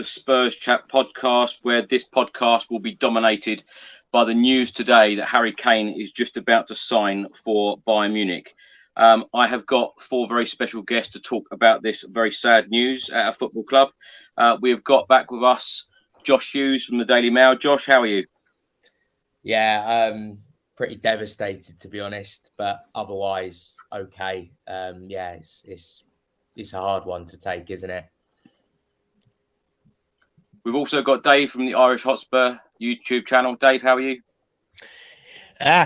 the Spurs Chat podcast, where this podcast will be dominated by the news today that Harry Kane is just about to sign for Bayern Munich. I have got four very special guests to talk about this very sad news at our football club. We have got back with us Josh Hughes from the Daily Mail. Josh, how are you? Yeah, pretty devastated, to be honest, but otherwise okay. Yeah, it's a hard one to take, isn't it? We've also got Dave from the Irish Hotspur YouTube channel. Dave, how are you?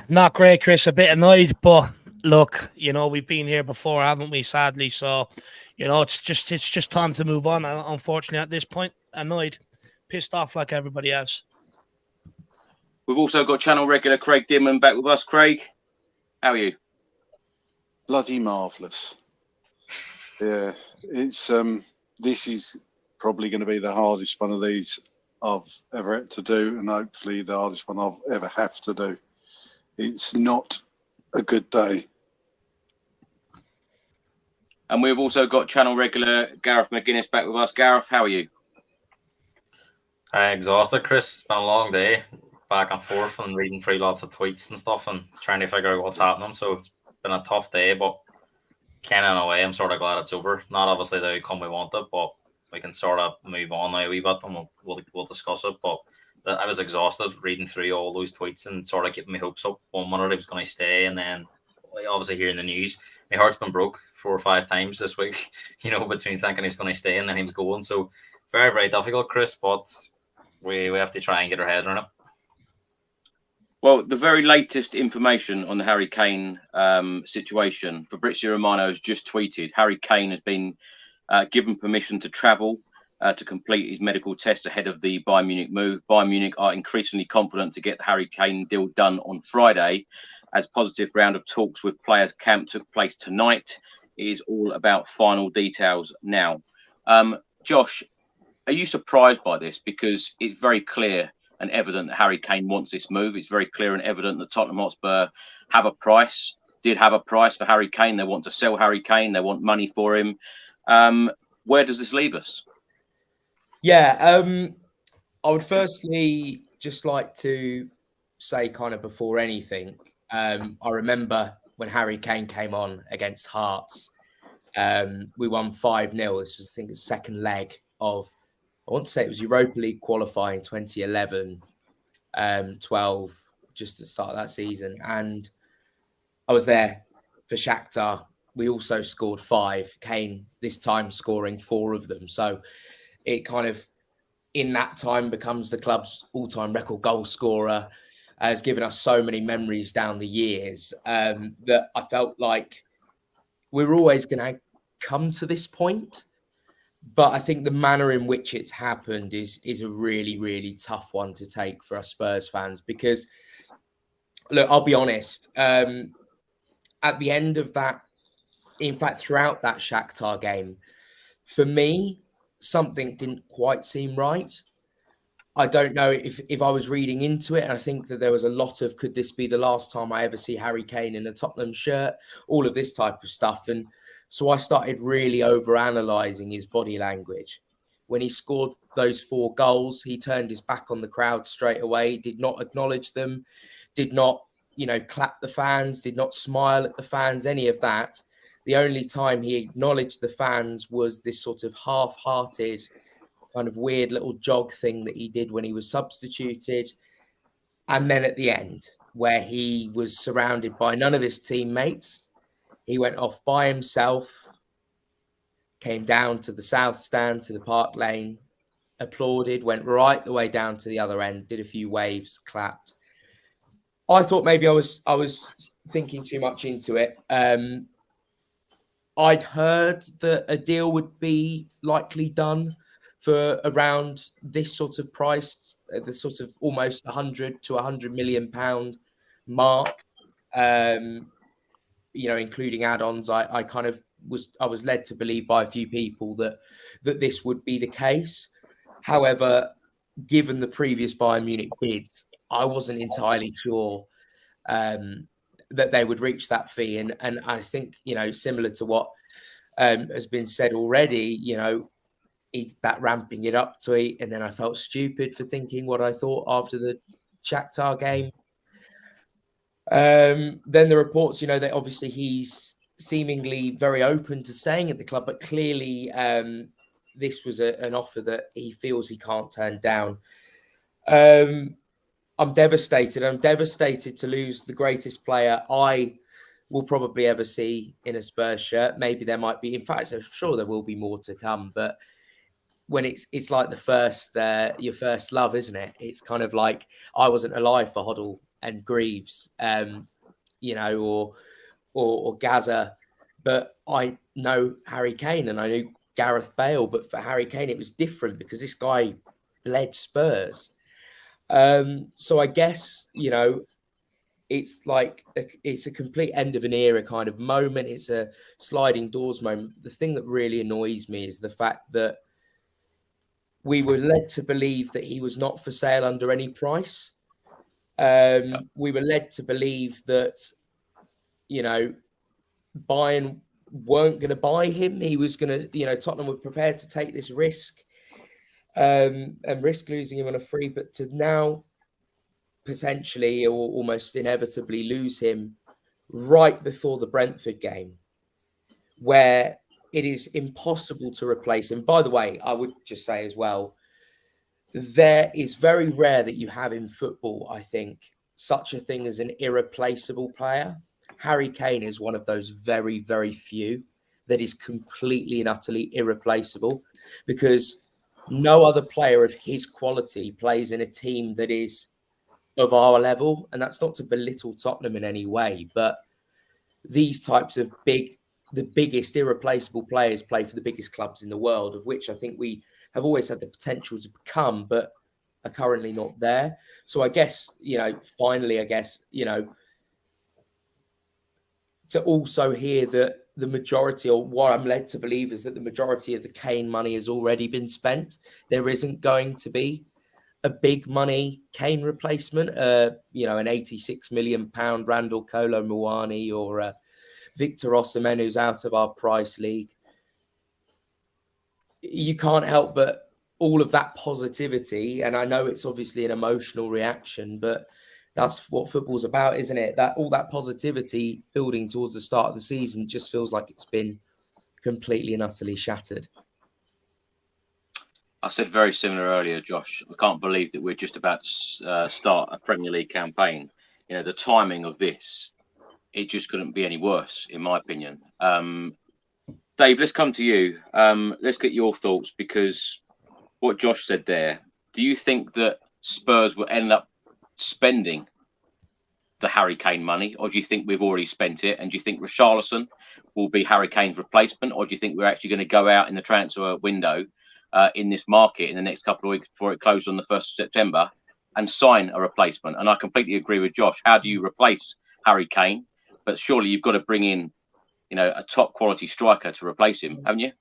Not great, Chris. A bit annoyed, but look, we've been here before, haven't we? Sadly, so it's just time to move on. Unfortunately, at this point, annoyed, pissed off like everybody else. We've also got channel regular Craig Dimon back with us. Craig, how are you? Bloody marvellous. Yeah, it's this is probably going to be the hardest one of these I've ever had to do, and hopefully the hardest one I've ever have to do. It's not a good day. And we've also got channel regular Gareth McGuinness back with us. Gareth, how are you? Exhausted, Chris. It's been a long day, back and forth and reading through lots of tweets and stuff and trying to figure out what's happening. So it's been a tough day, but kind of in a way, I'm sort of glad it's over. Not obviously the outcome we wanted, but we can sort of move on now a wee bit and we'll discuss it. But I was exhausted reading through all those tweets and sort of keeping my hopes up. 1 minute he was going to stay, and then obviously hearing the news, my heart's been broke 4 or 5 times this week, between thinking he was going to stay and then he was going. So very, very difficult, Chris, but we have to try and get our heads around it. Well, the very latest information on the Harry Kane situation, Fabrizio Romano has just tweeted Harry Kane has been given permission to travel to complete his medical test ahead of the Bayern Munich move. Bayern Munich are increasingly confident to get the Harry Kane deal done on Friday, as positive round of talks with players camp took place tonight. It is all about final details now. Josh, are you surprised by this? Because it's very clear and evident that Harry Kane wants this move. It's very clear and evident that Tottenham Hotspur did have a price for Harry Kane. They want to sell Harry Kane. They want money for him. Where does this leave us? Yeah, I would firstly just like to say, kind of before anything, I remember when Harry Kane came on against Hearts, we won 5-0. This was, I think, the second leg of, I want to say it was Europa League qualifying 2011, 12, just at the start of that season. And I was there for Shakhtar. We also scored 5, Kane this time scoring 4 of them. So it kind of, in that time, becomes the club's all-time record goal scorer. Has given us so many memories down the years that I felt like we were always going to come to this point. But I think the manner in which it's happened is a really, really tough one to take for us Spurs fans. Because, look, I'll be honest, at the end of that, in fact, throughout that Shakhtar game, for me, something didn't quite seem right. I don't know if I was reading into it, and I think that there was a lot of, could this be the last time I ever see Harry Kane in a Tottenham shirt? All of this type of stuff. And so I started really over-analysing his body language. When he scored those 4 goals, he turned his back on the crowd straight away, did not acknowledge them, did not, clap the fans, did not smile at the fans, any of that. The only time he acknowledged the fans was this sort of half-hearted, kind of weird little jog thing that he did when he was substituted. And then at the end, where he was surrounded by none of his teammates, he went off by himself, came down to the south stand, to the Park Lane, applauded, went right the way down to the other end, did a few waves, clapped. I thought maybe I was thinking too much into it. I'd heard that a deal would be likely done for around this sort of price, the sort of almost 100 to 100 million pound mark, including add-ons. I was led to believe by a few people that this would be the case. However, given the previous Bayern Munich bids, I wasn't entirely sure that they would reach that fee. And I think, similar to what has been said already, that ramping it up tweet, and then I felt stupid for thinking what I thought after the Shakhtar game. Then the reports, that obviously he's seemingly very open to staying at the club, but clearly this was an offer that he feels he can't turn down. I'm devastated. I'm devastated to lose the greatest player I will probably ever see in a Spurs shirt. Maybe there might be, in fact, I'm sure there will be more to come, but when it's like the first, your first love, isn't it? It's kind of like I wasn't alive for Hoddle and Greaves, or Gaza, but I know Harry Kane and I knew Gareth Bale, but for Harry Kane, it was different because this guy bled Spurs. So I guess, it's like it's a complete end of an era kind of moment. It's a sliding doors moment. The thing that really annoys me is the fact that we were led to believe that he was not for sale under any price. We were led to believe that, Bayern weren't going to buy him. He was going to, Tottenham were prepared to take this risk and risk losing him on a free, but to now potentially or almost inevitably lose him right before the Brentford game, where it is impossible to replace him. By the way, I would just say as well, there is very rare that you have in football, I think, such a thing as an irreplaceable player. Harry Kane is one of those very, very few that is completely and utterly irreplaceable, because no other player of his quality plays in a team that is of our level. And that's not to belittle Tottenham in any way, but these types of the biggest irreplaceable players play for the biggest clubs in the world, of which I think we have always had the potential to become, but are currently not there. So I guess, finally, to also hear that the majority, or what I'm led to believe, is that the majority of the Kane money has already been spent. There isn't going to be a big money Kane replacement, an £86 million Randall Kolo Muani or Victor Osimhen, who's out of our price league. You can't help but all of that positivity, and I know it's obviously an emotional reaction, but that's what football's about, isn't it? That all that positivity building towards the start of the season just feels like it's been completely and utterly shattered. I said very similar earlier, Josh. I can't believe that we're just about to start a Premier League campaign. The timing of this, it just couldn't be any worse, in my opinion. Dave, let's come to you. Let's get your thoughts, because what Josh said there, do you think that Spurs will end up spending the Harry Kane money, or do you think we've already spent it? And do you think Richarlison will be Harry Kane's replacement, or do you think we're actually going to go out in the transfer window in this market in the next couple of weeks before it closes on the 1st of September and sign a replacement? And I completely agree with Josh. How do you replace Harry Kane? But surely you've got to bring in, a top quality striker to replace him, haven't you?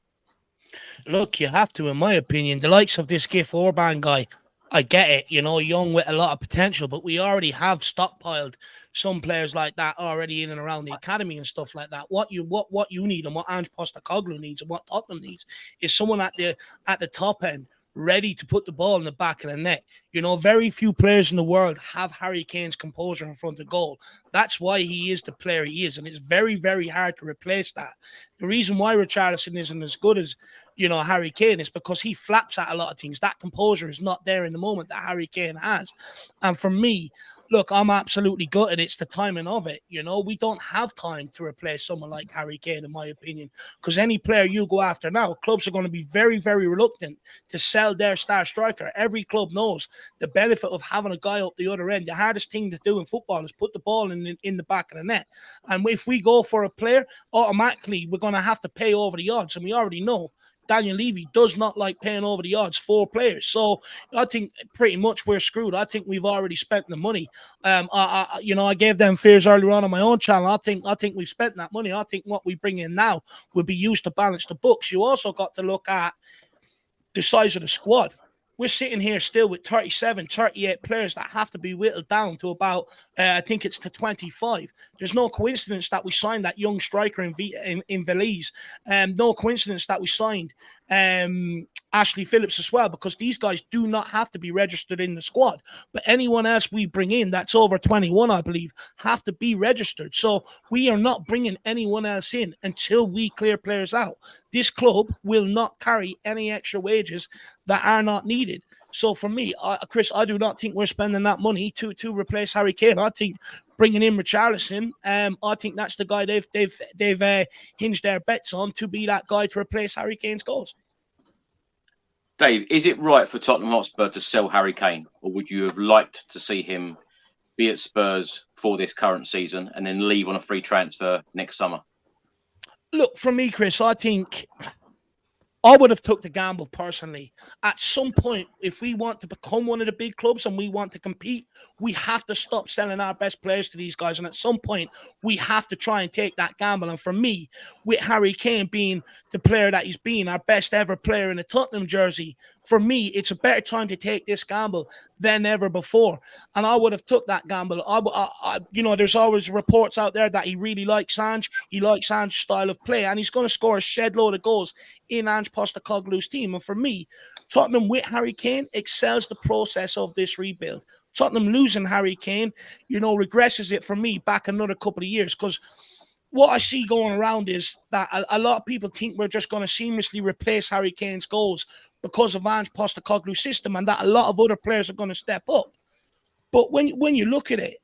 Look, you have to, in my opinion. The likes of this Gif Orban guy, I get it, young with a lot of potential, but we already have stockpiled some players like that already in and around the academy and stuff like that. What you need, and what Ange Postecoglou needs, and what Tottenham needs, is someone at the top end ready to put the ball in the back of the net. Very few players in the world have Harry Kane's composure in front of goal. That's why he is the player he is, and it's very, very hard to replace that. The reason why Richarlison isn't as good as Harry Kane is because he flaps at a lot of things. That composure is not there in the moment that Harry Kane has. And for me, look, I'm absolutely gutted. It's the timing of it. We don't have time to replace someone like Harry Kane, in my opinion, because any player you go after now, clubs are going to be very, very reluctant to sell their star striker. Every club knows the benefit of having a guy up the other end. The hardest thing to do in football is put the ball in the back of the net. And if we go for a player, automatically we're going to have to pay over the odds. And we already know Daniel Levy does not like paying over the odds for players. So I think pretty much we're screwed. I think we've already spent the money. I gave them fears earlier on my own channel. I think we've spent that money. I think what we bring in now will be used to balance the books. You also got to look at the size of the squad. We're sitting here still with 37, 38 players that have to be whittled down to about, I think it's to 25. There's no coincidence that we signed that young striker in Veliz. No coincidence that we signed Ashley Phillips as well, because these guys do not have to be registered in the squad. But anyone else we bring in that's over 21, I believe, have to be registered. So we are not bringing anyone else in until we clear players out. This club will not carry any extra wages that are not needed. So for me, Chris, I do not think we're spending that money to replace Harry Kane. I think bringing in Richarlison, I think that's the guy they've hinged their bets on to be that guy to replace Harry Kane's goals. Dave, is it right for Tottenham Hotspur to sell Harry Kane, or would you have liked to see him be at Spurs for this current season and then leave on a free transfer next summer? Look, for me, Chris, I think I would have took the gamble personally. At some point, if we want to become one of the big clubs and we want to compete, we have to stop selling our best players to these guys. And at some point, we have to try and take that gamble. And for me, with Harry Kane being the player that he's been, our best ever player in a Tottenham jersey, for me, it's a better time to take this gamble than ever before. And I would have took that gamble. There's always reports out there that he really likes Ange. He likes Ange's style of play, and he's going to score a shed load of goals in Ange Postecoglou's team. And for me, Tottenham with Harry Kane excels the process of this rebuild. Tottenham losing Harry Kane, regresses it for me back another couple of years, because what I see going around is that a lot of people think we're just going to seamlessly replace Harry Kane's goals because of Ange Postecoglou's system, and that a lot of other players are going to step up. But when you look at it,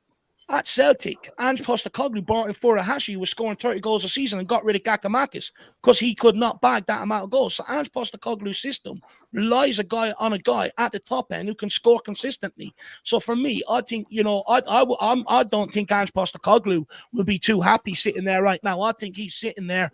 at Celtic, Ange Postecoglou brought in Furuhashi, who was scoring 30 goals a season, and got rid of Gakamakis because he could not bag that amount of goals. So Ange Postecoglou's system relies on a guy at the top end who can score consistently. So for me, I think, I don't think Ange Postecoglou will be too happy sitting there right now. I think he's sitting there,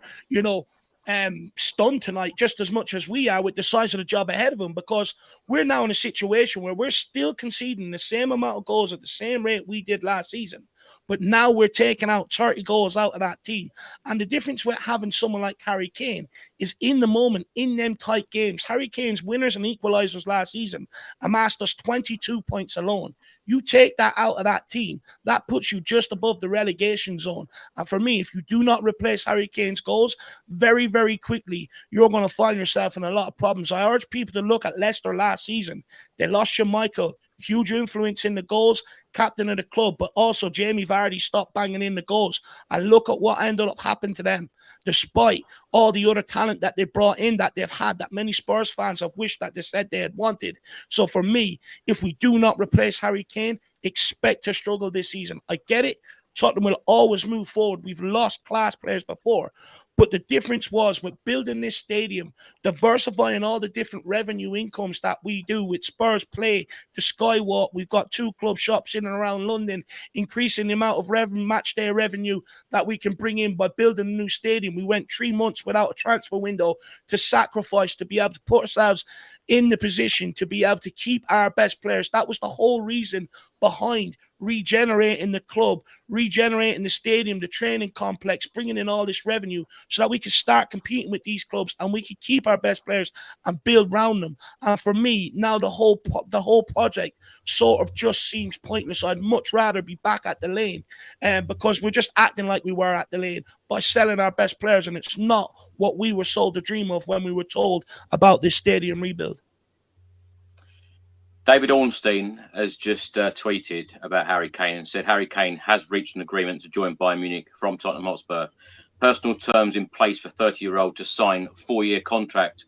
stunned tonight just as much as we are with the size of the job ahead of him, because we're now in a situation where we're still conceding the same amount of goals at the same rate we did last season, but now we're taking out 30 goals out of that team. And the difference with having someone like Harry Kane is in the moment, in them tight games. Harry Kane's winners and equalizers last season amassed us 22 points alone. You take that out of that team, that puts you just above the relegation zone. And for me, if you do not replace Harry Kane's goals, very, very quickly, you're going to find yourself in a lot of problems. I urge people to look at Leicester last season. They lost Schmeichel, huge influence in the goals, captain of the club, but also Jamie Vardy stopped banging in the goals. And look at what ended up happening to them, despite all the other talent that they brought in, that they've had, that many Spurs fans have wished that they said they had wanted. So for me, if we do not replace Harry Kane, expect to struggle this season. I get it. Tottenham will always move forward. We've lost class players before. But the difference was with building this stadium, diversifying all the different revenue incomes that we do with Spurs Play, the Skywalk. We've got 2 club shops in and around London, increasing the amount of match day revenue that we can bring in by building a new stadium. We went 3 months without a transfer window to sacrifice to be able to put ourselves in the position to be able to keep our best players. That was the whole reason behind regenerating the club, regenerating the stadium, the training complex, bringing in all this revenue so that we could start competing with these clubs and we could keep our best players and build around them. And for me, now the whole project sort of just seems pointless. I'd much rather be back at the Lane, because we're just acting like we were at the Lane by selling our best players, and it's not what we were sold the dream of when we were told about this stadium rebuild. David Ornstein has just tweeted about Harry Kane and said Harry Kane has reached an agreement to join Bayern Munich from Tottenham Hotspur. Personal terms in place for 30-year-old to sign 4-year contract.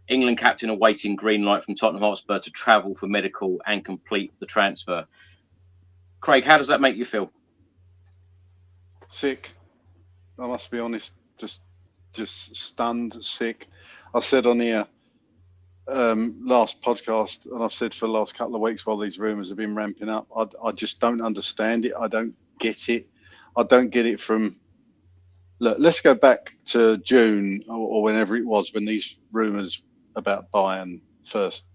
England captain awaiting green light from Tottenham Hotspur to travel for medical and complete the transfer. Craig, how does that make you feel? Sick. I must be honest, just stunned, sick. I said on here last podcast, and I've said for the last couple of weeks while these rumours have been ramping up, I just don't understand it. I don't get it. I don't get it from... Look, let's go back to June or whenever it was when these rumours about Bayern first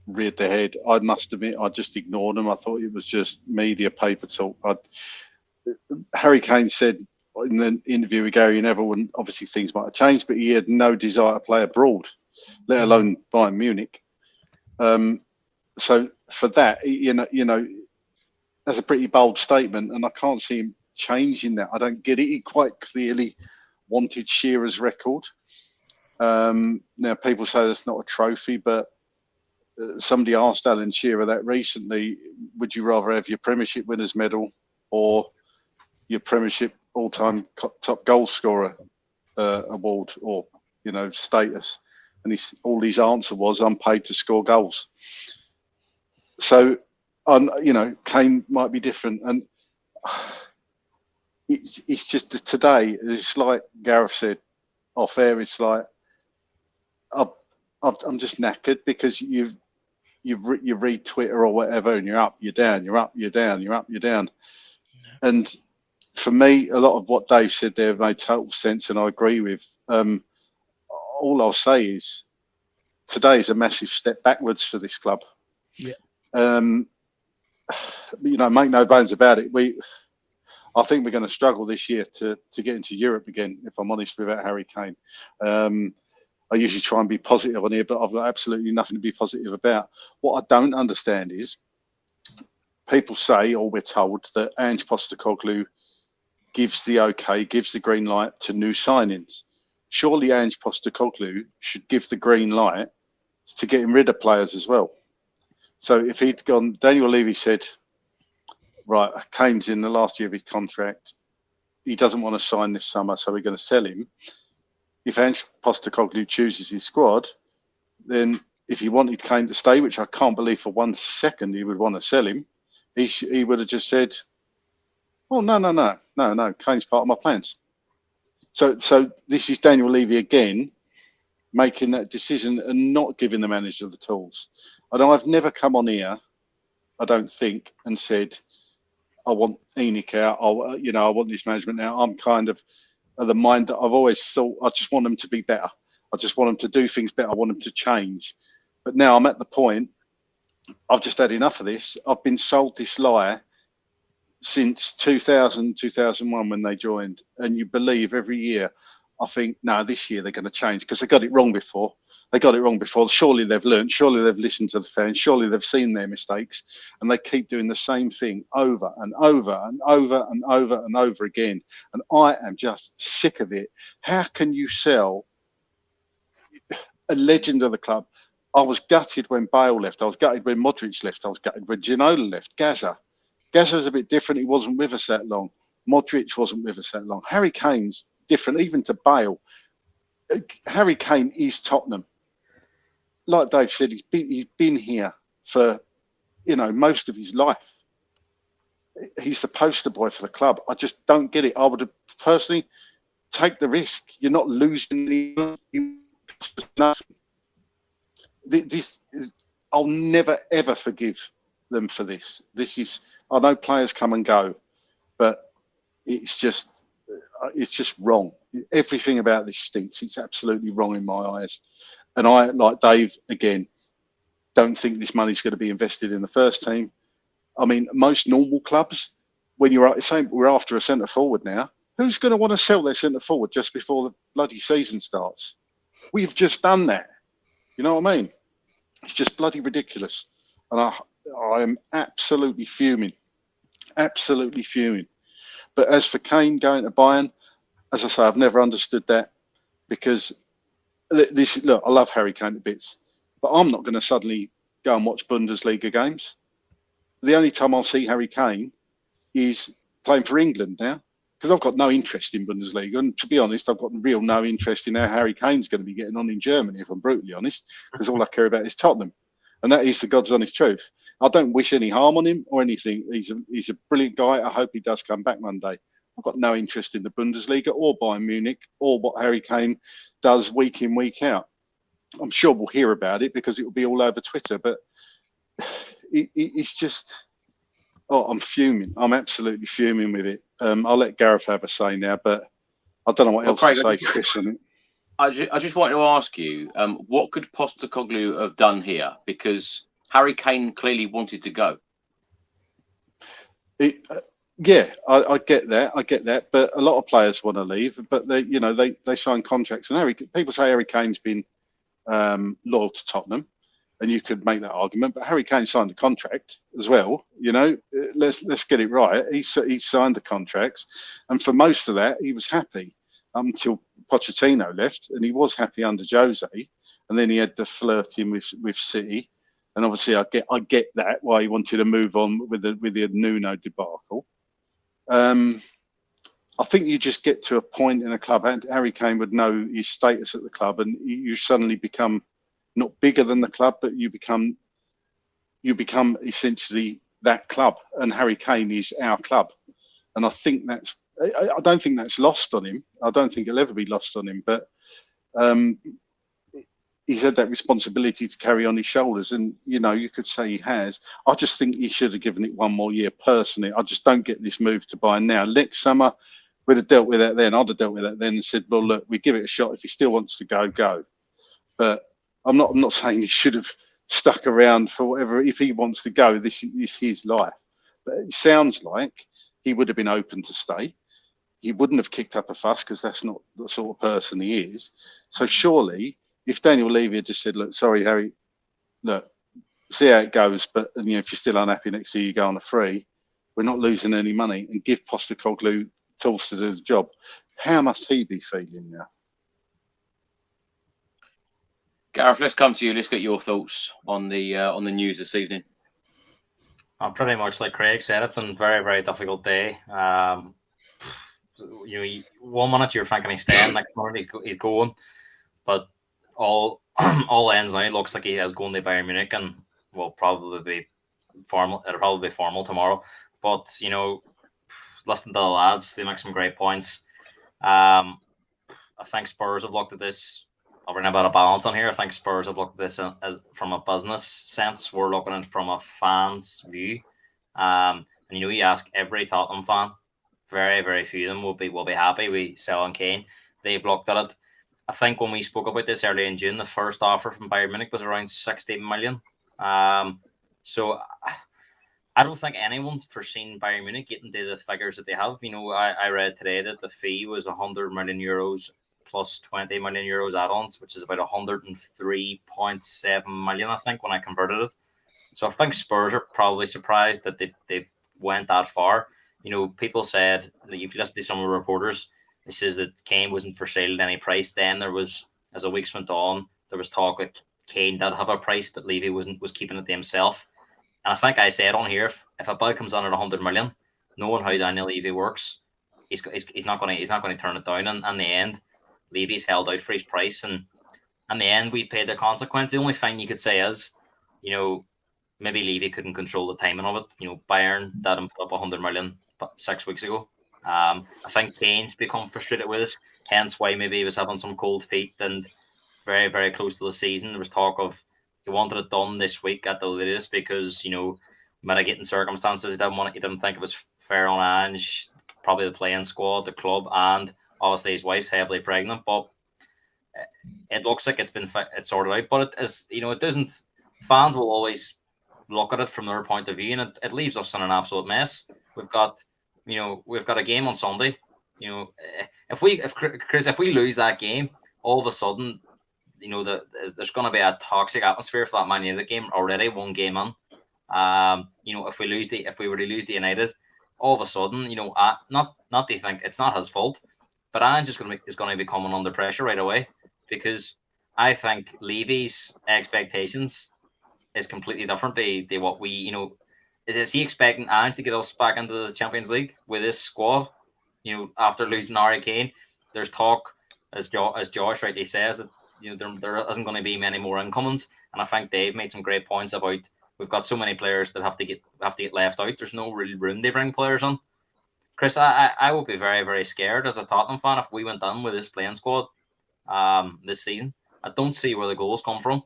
reared their head. I must admit, I just ignored them. I thought it was just media paper talk. Harry Kane said in an interview with Gary Neville, and obviously things might have changed, but he had no desire to play abroad, let alone Bayern Munich. So for that, you know, that's a pretty bold statement, and I can't see him changing that. I don't get it. He quite clearly wanted Shearer's record. Now, people say that's not a trophy, but somebody asked Alan Shearer that recently. Would you rather have your Premiership winners medal or your Premiership all-time top goal scorer award, or status? And all his answer was, I'm paid to score goals. So, Kane might be different, and it's just today. It's like Gareth said off air. It's like I'm just knackered because you read Twitter or whatever, and you're up, you're down, you're up, you're down, you're up, you're down. And for me, a lot of what Dave said there made total sense, and I agree with. All I'll say is today is a massive step backwards for this club. Yeah. Make no bones about it. I think we're going to struggle this year to get into Europe again, if I'm honest, without Harry Kane. I usually try and be positive on here, but I've got absolutely nothing to be positive about. What I don't understand is people say, or we're told, that Ange Postecoglou gives the okay, gives the green light to new signings. Surely Ange Postecoglou should give the green light to getting rid of players as well. So if he'd gone, Daniel Levy said, right, Kane's in the last year of his contract. He doesn't want to sign this summer, so we're going to sell him. If Ange Postecoglou chooses his squad, then if he wanted Kane to stay, which I can't believe for 1 second he would want to sell him, he would have just said, oh, no, Kane's part of my plans. So this is Daniel Levy again making that decision and not giving the manager the tools. I know I've never come on here, I don't think, and said, I want ENIC out, I want this management out. I'm kind of the mind that I've always thought, I just want them to be better. I just want them to do things better. I want them to change. But now I'm at the point, I've just had enough of this. I've been sold this lie since 2000, 2001 when they joined. And you believe every year, I think, no, this year they're going to change because they got it wrong before. Surely they've learned. Surely they've listened to the fans. Surely they've seen their mistakes. And they keep doing the same thing over and over and over and over and over again. And I am just sick of it. How can you sell a legend of the club? I was gutted when Bale left. I was gutted when Modric left. I was gutted when Ginola left. Gaza was a bit different. He wasn't with us that long. Modric wasn't with us that long. Harry Kane's different, even to Bale. Harry Kane is Tottenham. Like Dave said, he's been here for, most of his life. He's the poster boy for the club. I just don't get it. I would have personally take the risk. You're not losing nothing. I'll never ever forgive them for this. I know players come and go, but it's just wrong. Everything about this stinks. It's absolutely wrong in my eyes. And I, like Dave, again, don't think this money's going to be invested in the first team. I mean, most normal clubs, when you're saying we're after a centre forward now, who's going to want to sell their centre forward just before the bloody season starts? We've just done that. You know what I mean? It's just bloody ridiculous. And I am absolutely fuming. Absolutely fuming. But as for Kane going to Bayern, as I say, I've never understood that because look, I love Harry Kane to bits, but I'm not going to suddenly go and watch Bundesliga games. The only time I'll see Harry Kane is playing for England now, because I've got no interest in Bundesliga. And to be honest, I've got no interest in how Harry Kane's going to be getting on in Germany, if I'm brutally honest, because all I care about is Tottenham. And that is the God's honest truth. I don't wish any harm on him or anything. He's a brilliant guy. I hope he does come back Monday. I've got no interest in the Bundesliga or Bayern Munich or what Harry Kane does week in, week out. I'm sure we'll hear about it because it will be all over Twitter, but it's just, I'm fuming. I'm absolutely fuming with it. I'll let Gareth have a say now, but I don't know what else to say, Chris, on it. I just wanted to ask you, what could Postecoglou have done here? Because Harry Kane clearly wanted to go. Yeah, I get that. But a lot of players want to leave, but they sign contracts. And people say Harry Kane's been loyal to Tottenham, and you could make that argument. But Harry Kane signed a contract as well. Let's get it right. He signed the contracts, and for most of that, he was happy until Pochettino left, and he was happy under Jose, and then he had the flirting with City, and obviously I get that why he wanted to move on with the Nuno debacle. I think you just get to a point in a club, and Harry Kane would know his status at the club, and you suddenly become not bigger than the club, but you become essentially that club, and Harry Kane is our club. And I think I don't think that's lost on him. I don't think it'll ever be lost on him, but he's had that responsibility to carry on his shoulders, and you could say he has. I just think he should have given it one more year personally. I just don't get this move to Bayern now. Next summer, we'd have dealt with that then. I'd have dealt with that then and said, well, look, we give it a shot. If he still wants to go, go. But I'm not saying he should have stuck around for whatever. If he wants to go, this is his life. But it sounds like he would have been open to stay. He wouldn't have kicked up a fuss because that's not the sort of person he is. So surely, if Daniel Levy had just said, look, sorry, Harry, look, see how it goes, but if you're still unhappy next year, you go on a free. We're not losing any money, and give Postecoglou tools to do the job. How must he be feeling now? Gareth, let's come to you. Let's get your thoughts on the news this evening. Pretty much like Craig said, it's been a very, very difficult day. 1 minute you're thinking he's staying, next minute he's going, but all ends now. It looks like he is going to Bayern Munich, and will probably be formal. It'll probably be formal tomorrow. But listen to the lads; they make some great points. I think Spurs have looked at this. I'll bring a bit of balance on here. I think Spurs have looked at this as from a business sense. We're looking at it from a fan's view. And you ask every Tottenham fan, very, very few of them will be happy with selling Kane. They've looked at it. I think when we spoke about this earlier in June, the first offer from Bayern Munich was around 16 million. So I don't think anyone's foreseen Bayern Munich getting to the figures that they have. I read today that the fee was 100 million euros plus 20 million euros add-ons, which is about 103.7 million, I think, when I converted it. So I think Spurs are probably surprised that they've went that far. People said, if you listen to some of the reporters, it says that Kane wasn't for sale at any price. Then there was, as the weeks went on, there was talk that Kane did have a price, but Levy was keeping it to himself. And I think I said on here, if a bid comes on at 100 million, knowing how Daniel Levy works, he's not going to turn it down. And in the end, Levy's held out for his price, and in the end, we paid the consequence. The only thing you could say is, maybe Levy couldn't control the timing of it. Bayern didn't put up 100 million 6 weeks ago. I think Kane's become frustrated with us, hence why maybe he was having some cold feet and very, very close to the season. There was talk of he wanted it done this week at the latest because, mitigating circumstances. He didn't think it was fair on Ange, probably the playing squad, the club, and obviously his wife's heavily pregnant. But it looks like it's sorted out. But it is, it doesn't. Fans will always look at it from their point of view, and it leaves us in an absolute mess. We've got a game on Sunday. If we lose that game, all of a sudden, there's going to be a toxic atmosphere for that Man United game already. One game in, if we were to lose the United, all of a sudden, not to think it's not his fault, but Ange is going to be coming under pressure right away, because I think Levy's expectations is completely different to what we, is he expecting Ange to get us back into the Champions League with this squad? After losing Harry Kane, there's talk, as Josh rightly says, that there isn't going to be many more incomings, and I think Dave made some great points about we've got so many players that have to get left out. There's no real room to bring players on. Chris, I would be very, very scared as a Tottenham fan if we went in with this playing squad this season. I don't see where the goals come from.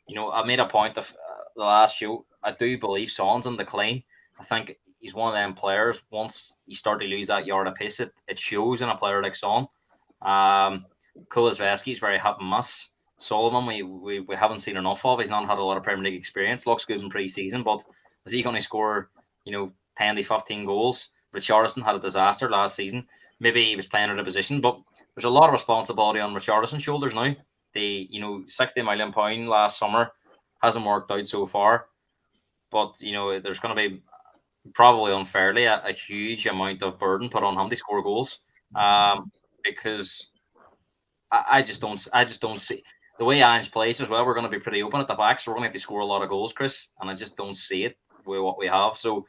I made a point of the last show. I do believe Son's in decline. I think he's one of them players. Once you start to lose that yard of pace, it shows in a player like Son. Kulusevski's very hit and miss. Solomon, we haven't seen enough of. He's not had a lot of Premier League experience. Looks good in pre-season, but is he going to score 10 to 15 goals? Richarlison had a disaster last season. Maybe he was playing out of position, but there's a lot of responsibility on Richarlison's shoulders now. The £60 million last summer hasn't worked out so far, but there's going to be probably unfairly a huge amount of burden put on him to score goals, because I just don't see the way Ange plays as well. We're going to be pretty open at the back, so we're going to have to score a lot of goals, Chris. And I just don't see it with what we have. So,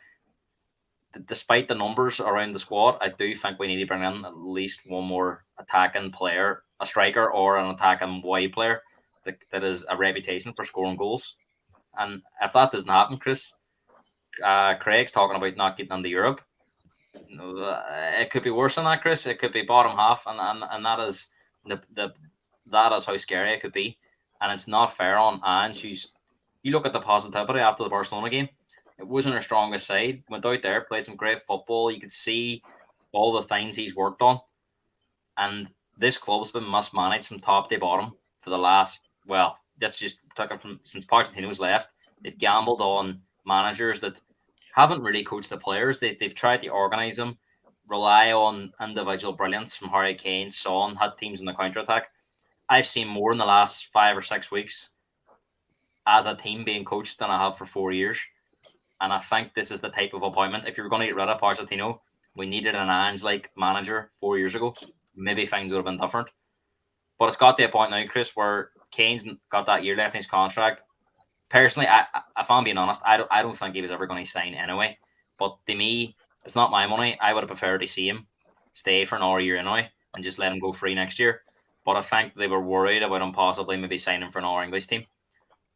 despite the numbers around the squad, I do think we need to bring in at least one more attacking player, a striker or an attacking wide player that has a reputation for scoring goals. And if that doesn't happen, Chris, Craig's talking about not getting into Europe. It could be worse than that, Chris. It could be bottom half, and that is that is how scary it could be. And it's not fair on Ange. You look at the positivity after the Barcelona game. It wasn't our strongest side. Went out there, played some great football. You could see all the things he's worked on. And this club's been mismanaged from top to bottom for the last, well, that's just took it from since Pochettino's left. They've gambled on managers that haven't really coached the players. They've tried to organise them, rely on individual brilliance from Harry Kane, Son, had teams in the counter-attack. I've seen more in the last 5 or 6 weeks as a team being coached than I have for 4 years. And I think this is the type of appointment. If you were going to get rid of Pochettino, we needed an Ange-like manager 4 years ago. Maybe things would have been different. But it's got to a point now, Chris, where Kane's got that year left in his contract. Personally, if I'm being honest, I don't think he was ever going to sign anyway. But to me, it's not my money. I would have preferred to see him stay for another year anyway and just let him go free next year. But I think they were worried about him possibly maybe signing for another English team.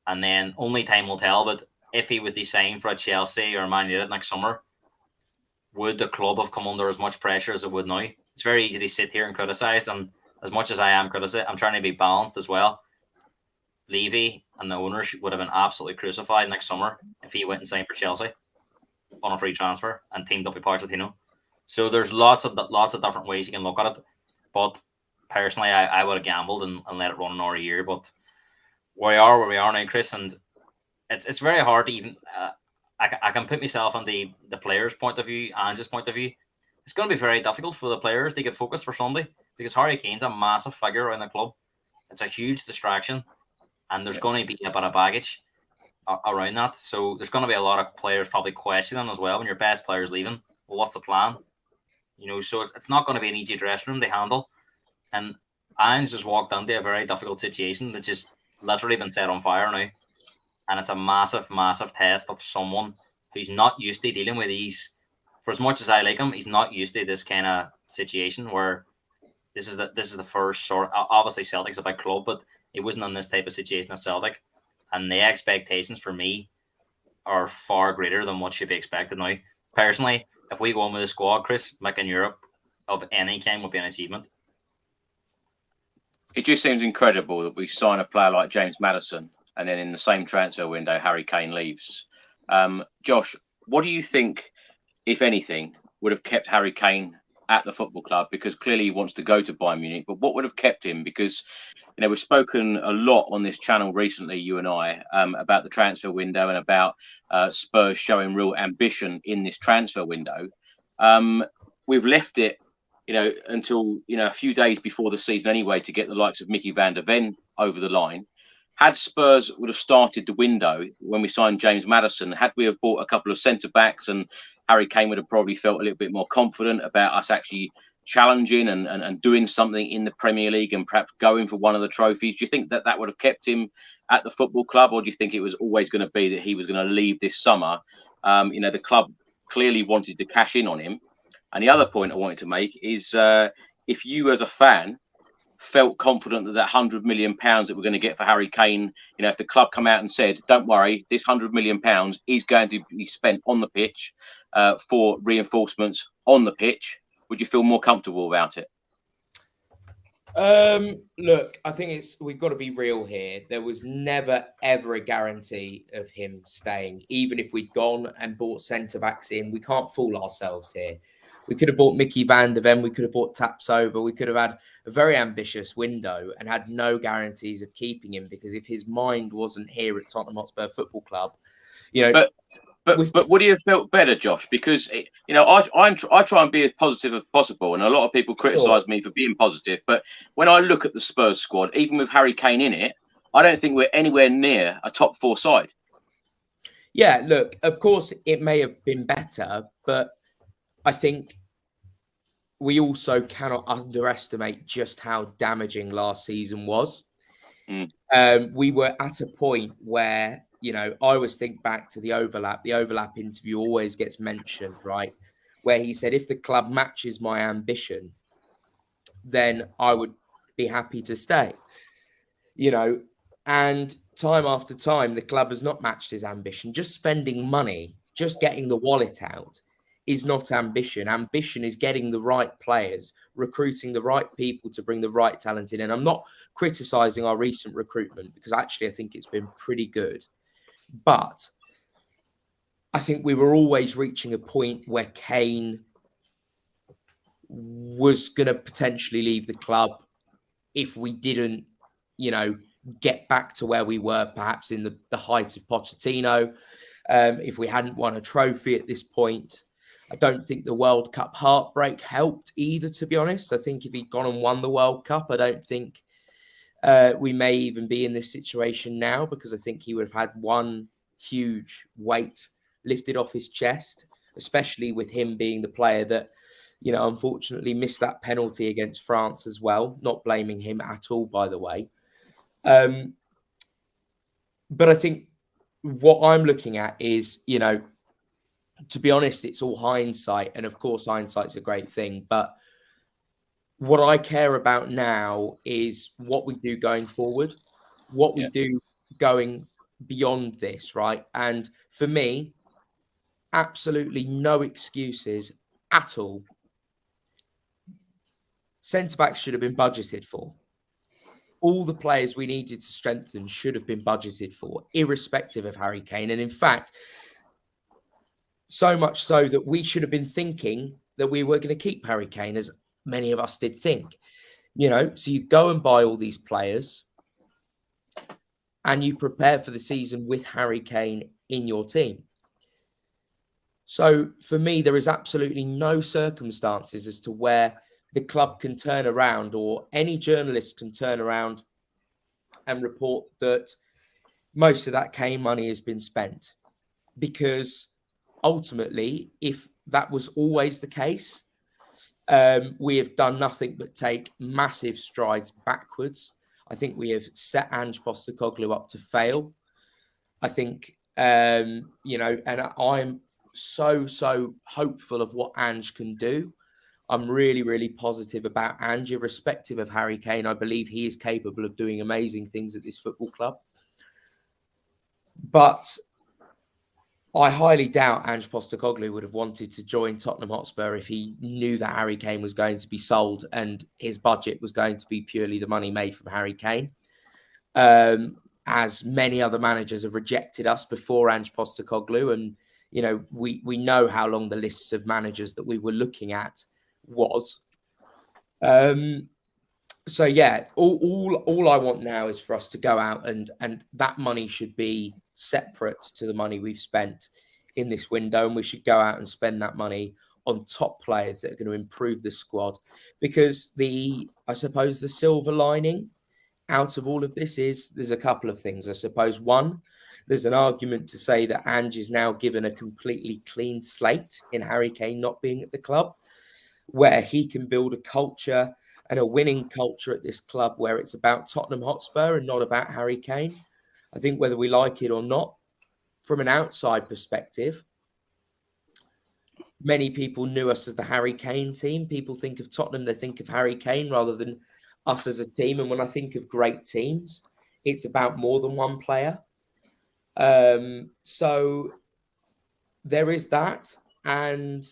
And then only time will tell. But if he was to sign for a Chelsea or Man United next summer, would the club have come under as much pressure as it would now? It's very easy to sit here and criticise. And as much as I am criticizing, I'm trying to be balanced as well. Levy and the owners would have been absolutely crucified next summer if he went and signed for Chelsea on a free transfer and teamed up with Pochettino. So there's lots of different ways you can look at it. But personally, I would have gambled and let it run another year. But we are where we are now, Chris, and it's very hard to even. I can put myself on the players' point of view, Ange's point of view. It's going to be very difficult for the players to get focused for Sunday because Harry Kane's a massive figure around the club. It's a huge distraction. And there's going to be a bit of baggage around that. So there's going to be a lot of players probably questioning as well when your best player's leaving. Well, what's the plan? So it's not going to be an easy dressing room to handle. And Ange just walked into a very difficult situation that's just literally been set on fire now. And it's a massive, massive test of someone who's not used to dealing with these. For as much as I like him, he's not used to this kind of situation where this is the first sort. Obviously, Celtic's a big club, but it wasn't in this type of situation at Celtic. And the expectations for me are far greater than what should be expected now. Personally, if we go on with the squad, Chris, making Europe of any kind would be an achievement. It just seems incredible that we sign a player like James Maddison and then in the same transfer window, Harry Kane leaves. Josh, what do you think, if anything, would have kept Harry Kane at the football club? Because clearly he wants to go to Bayern Munich, but what would have kept him? Because we've spoken a lot on this channel recently, you and I, about the transfer window and about Spurs showing real ambition in this transfer window. We've left it, until a few days before the season anyway to get the likes of Mickey van der Ven over the line. Had Spurs would have started the window when we signed James Maddison, had we have bought a couple of centre backs, and Harry Kane would have probably felt a little bit more confident about us actually challenging and doing something in the Premier League and perhaps going for one of the trophies. Do you think that would have kept him at the football club, or do you think it was always going to be that he was going to leave this summer? The club clearly wanted to cash in on him. And the other point I wanted to make is if you as a fan felt confident that £100 million that we're going to get for Harry Kane, if the club come out and said, don't worry, this £100 million is going to be spent on the pitch for reinforcements on the pitch, would you feel more comfortable about it? Look, I think we've got to be real here. There was never, ever a guarantee of him staying. Even if we'd gone and bought centre-backs in, we can't fool ourselves here. We could have bought Mickey van der Ven, we could have bought Tapsoba, we could have had a very ambitious window and had no guarantees of keeping him, because if his mind wasn't here at Tottenham Hotspur Football Club, But would he have felt better, Josh? Because I try and be as positive as possible, and a lot of people criticise me for being positive. But when I look at the Spurs squad, even with Harry Kane in it, I don't think we're anywhere near a top four side. Yeah, look, of course it may have been better, but I think we also cannot underestimate just how damaging last season was. We were at a point where, you know, I always think back to the overlap. The overlap interview always gets mentioned, right? Where he said, if the club matches my ambition, then I would be happy to stay. You know, and time after time, the club has not matched his ambition. Just spending money, just getting the wallet out is not ambition. Ambition is getting the right players, recruiting the right people to bring the right talent in. And I'm not criticizing our recent recruitment, because actually I think it's been pretty good. But I think we were always reaching a point where Kane was going to potentially leave the club if we didn't, you know, get back to where we were perhaps in the height of Pochettino. If we hadn't won a trophy at this point. I don't think the World Cup heartbreak helped either, to be honest. I think if he'd gone and won the World Cup, I don't think we may even be in this situation now, because I think he would have had one huge weight lifted off his chest, especially with him being the player that, you know, unfortunately missed that penalty against France as well. Not blaming him at all, by the way. But I think what I'm looking at is, you know, to be honest, it's all hindsight. And of course, hindsight's a great thing. But what I care about now is what we do going forward, what we do going beyond this, right? And for me, absolutely no excuses at all. Centre-backs should have been budgeted for. All the players we needed to strengthen should have been budgeted for, irrespective of Harry Kane. And in fact, so much so that we should have been thinking that we were going to keep Harry Kane, as many of us did think. You know, so you go and buy all these players and you prepare for the season with Harry Kane in your team. So for me, there is absolutely no circumstances as to where the club can turn around, or any journalist can turn around and report that most of that Kane money has been spent. Because ultimately, if that was always the case, we have done nothing but take massive strides backwards. I think we have set Ange Postecoglou up to fail. I think, you know, and I'm so hopeful of what Ange can do. I'm really, really positive about Ange, irrespective of Harry Kane. I believe he is capable of doing amazing things at this football club. But I highly doubt Ange Postecoglou would have wanted to join Tottenham Hotspur if he knew that Harry Kane was going to be sold and his budget was going to be purely the money made from Harry Kane. As many other managers have rejected us before Ange Postecoglou. And, you know, we know how long the lists of managers that we were looking at was. So yeah, all I want now is for us to go out and that money should be separate to the money we've spent in this window, and we should go out and spend that money on top players that are going to improve the squad. Because I suppose the silver lining out of all of this is there's a couple of things. I suppose one, there's an argument to say that Ange is now given a completely clean slate in Harry Kane not being at the club, where he can build a culture and a winning culture at this club where it's about Tottenham Hotspur and not about Harry Kane. I think whether we like it or not, from an outside perspective, many people knew us as the Harry Kane team. People think of Tottenham, they think of Harry Kane rather than us as a team. And when I think of great teams, it's about more than one player. So there is that. And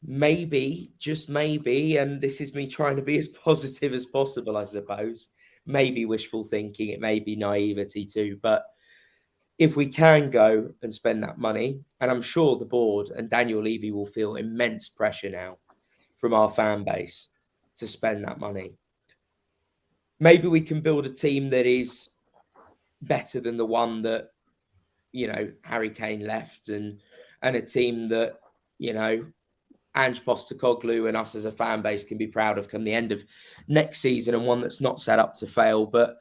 maybe, just maybe, and this is me trying to be as positive as possible, I suppose, maybe wishful thinking, it may be naivety too, but if we can go and spend that money, and I'm sure the board and Daniel Levy will feel immense pressure now from our fan base to spend that money. Maybe we can build a team that is better than the one that, you know, Harry Kane left, and a team that, you know, Ange Postecoglou and us as a fan base can be proud of come the end of next season, and one that's not set up to fail. But,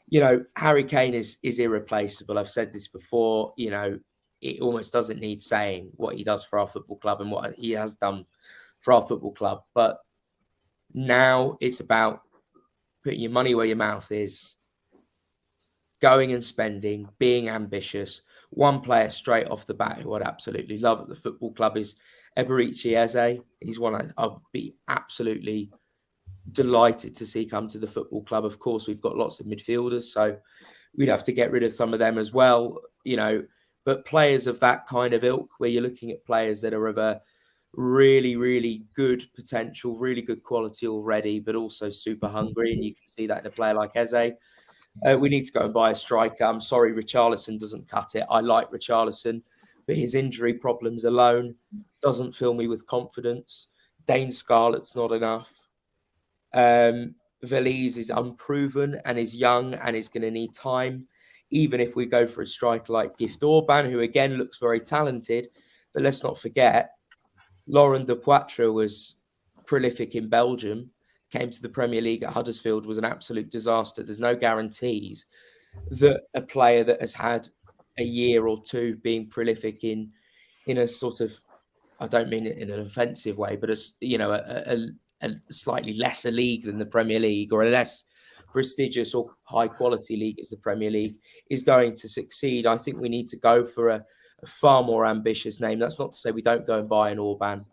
you know, Harry Kane is irreplaceable. I've said this before, you know, it almost doesn't need saying what he does for our football club and what he has done for our football club. But now it's about putting your money where your mouth is, going and spending, being ambitious. One player straight off the bat who I'd absolutely love at the football club is Eberici Eze. He's one I'd be absolutely delighted to see come to the football club. Of course, we've got lots of midfielders, so we'd have to get rid of some of them as well, you know. But players of that kind of ilk, where you're looking at players that are of a really, really good potential, really good quality already, but also super hungry, and you can see that in a player like Eze. We need to go and buy a striker. I'm sorry, Richarlison doesn't cut it. I like Richarlison, but his injury problems alone doesn't fill me with confidence. Dane Scarlett's not enough. Veliz is unproven and is young and is going to need time, even if we go for a striker like Gift Orban, who again looks very talented. But let's not forget, Laurent de Poitre was prolific in Belgium, came to the Premier League at Huddersfield, was an absolute disaster. There's no guarantees that a player that has had a year or two being prolific in a sort of, I don't mean it in an offensive way, but a slightly lesser league than the Premier League, or a less prestigious or high quality league as the Premier League, is going to succeed. I think we need to go for a far more ambitious name. That's not to say we don't go and buy an Orban,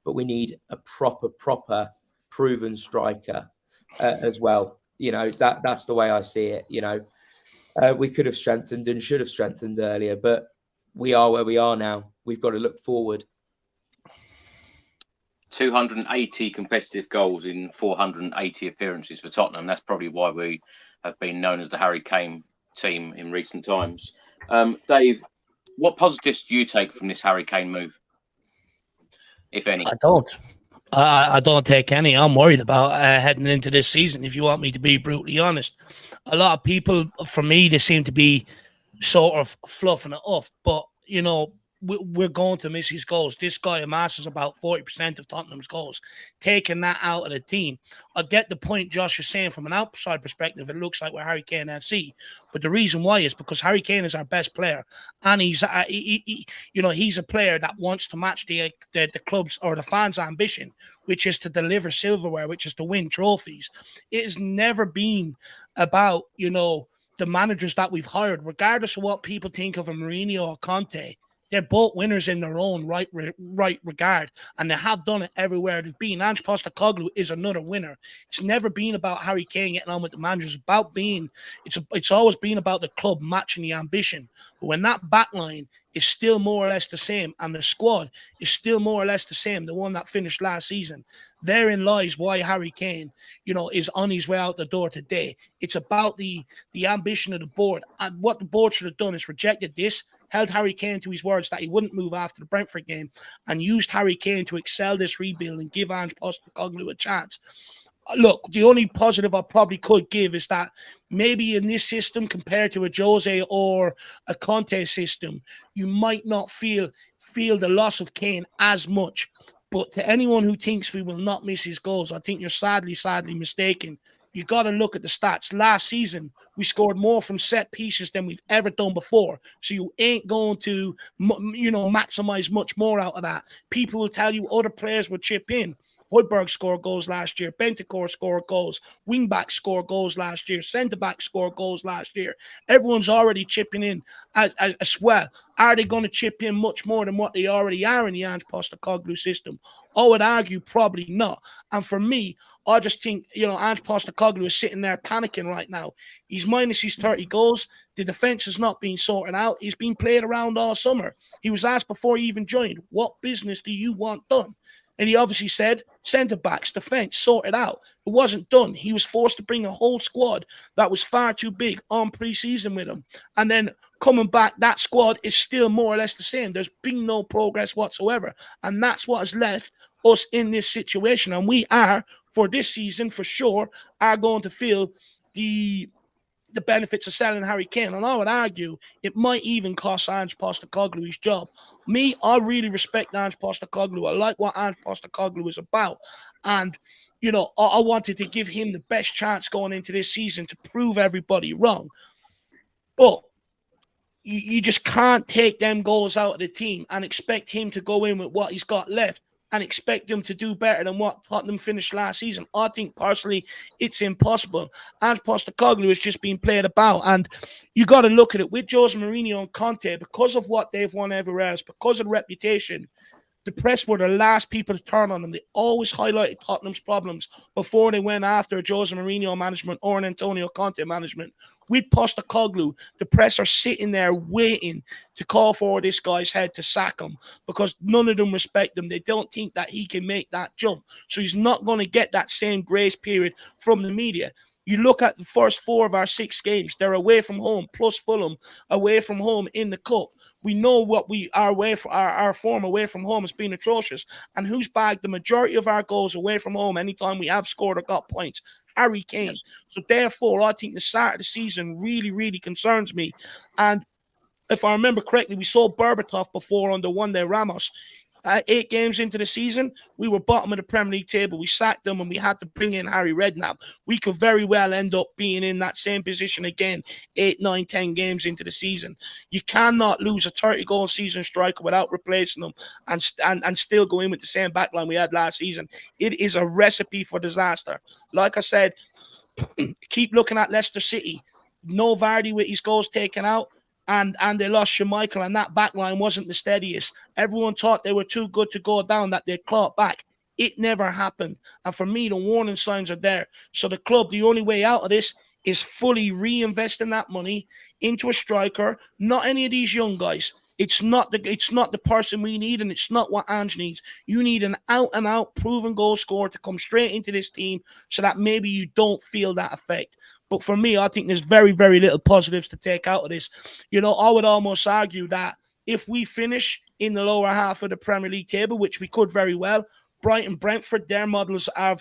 but we need a proper proven striker as well. You know, that's the way I see it. You know, we could have strengthened and should have strengthened earlier, but we are where we are now. We've got to look forward. 280 competitive goals in 480 appearances for Tottenham. That's probably why we have been known as the Harry Kane team in recent times. Dave, what positives do you take from this Harry Kane move, if any? I don't take any. I'm worried about heading into this season, if you want me to be brutally honest. A lot of people, for me, they seem to be sort of fluffing it off. But, you know, we're going to miss his goals. This guy amasses about 40% of Tottenham's goals. Taking that out of the team, I get the point Josh is saying. From an outside perspective, it looks like we're Harry Kane FC. But the reason why is because Harry Kane is our best player, and he's a player that wants to match the club's or the fans' ambition, which is to deliver silverware, which is to win trophies. It has never been about, you know, the managers that we've hired, regardless of what people think of a Mourinho or Conte. They're both winners in their own right regard, and they have done it everywhere they've been. Ange Postecoglou is another winner. It's never been about Harry Kane getting on with the managers. It's always been about the club matching the ambition. But when that back line is still more or less the same, and the squad is still more or less the same, the one that finished last season, therein lies why Harry Kane, you know, is on his way out the door today. It's about the ambition of the board, and what the board should have done is rejected this, held Harry Kane to his words that he wouldn't move after the Brentford game, and used Harry Kane to excel this rebuild and give Ange Postecoglou a chance. Look, the only positive I probably could give is that maybe in this system, compared to a Jose or a Conte system, you might not feel the loss of Kane as much. But to anyone who thinks we will not miss his goals, I think you're sadly mistaken. You got to look at the stats. Last season, we scored more from set pieces than we've ever done before. So you ain't going to, maximize much more out of that. People will tell you other players will chip in. Hoiberg scored goals last year. Bentancur scored goals. Wingback scored goals last year. Centre-back scored goals last year. Everyone's already chipping in as well. Are they going to chip in much more than what they already are in the Ange Postecoglou system? I would argue probably not. And for me, I just think, Ange Postecoglou is sitting there panicking right now. He's minus his 30 goals. The defence has not been sorted out. He's been played around all summer. He was asked before he even joined, what business do you want done? And he obviously said, centre-backs, defence, sort it out. It wasn't done. He was forced to bring a whole squad that was far too big on pre-season with him. And then coming back, that squad is still more or less the same. There's been no progress whatsoever. And that's what has left us in this situation. And we are, for this season, for sure, are going to feel the benefits of selling Harry Kane. And I would argue it might even cost Ange Postecoglou his job. Me, I really respect Ange Postecoglou. I like what Ange Postecoglou is about. And, I wanted to give him the best chance going into this season to prove everybody wrong. But you just can't take them goals out of the team and expect him to go in with what he's got left and expect them to do better than what Tottenham finished last season. I think personally it's impossible. As Postecoglou has just been played about, and you got to look at it with Jose Mourinho and Conte, because of what they've won everywhere else, because of the reputation. The press were the last people to turn on them. They always highlighted Tottenham's problems before they went after Jose Mourinho management or an Antonio Conte management. With Postecoglou, the press are sitting there waiting to call for this guy's head to sack him, because none of them respect him. They don't think that he can make that jump. So he's not going to get that same grace period from the media. You look at the first 4 of our 6 games, they're away from home, plus Fulham away from home in the cup. We know what our form away from home has been atrocious. And who's bagged the majority of our goals away from home anytime we have scored or got points? Harry Kane. So therefore, I think the start of the season really, really concerns me. And if I remember correctly, we saw Berbatov before under one day Ramos. 8 games into the season, we were bottom of the Premier League table. We sacked them and we had to bring in Harry Redknapp. We could very well end up being in that same position again 8, 9, 10 games into the season. You cannot lose a 30-goal season striker without replacing them and still go in with the same backline we had last season. It is a recipe for disaster. Like I said, keep looking at Leicester City. No Vardy with his goals taken out. And they lost Schmeichel, and that backline wasn't the steadiest. Everyone thought they were too good to go down, that they'd claw back. It never happened. And for me, the warning signs are there. So the club, the only way out of this is fully reinvesting that money into a striker, not any of these young guys. It's not the person we need, and it's not what Ange needs. You need an out-and-out proven goal scorer to come straight into this team so that maybe you don't feel that effect. But for me, I think there's very, very little positives to take out of this. You know, I would almost argue that if we finish in the lower half of the Premier League table, which we could very well, Brighton, Brentford, their models are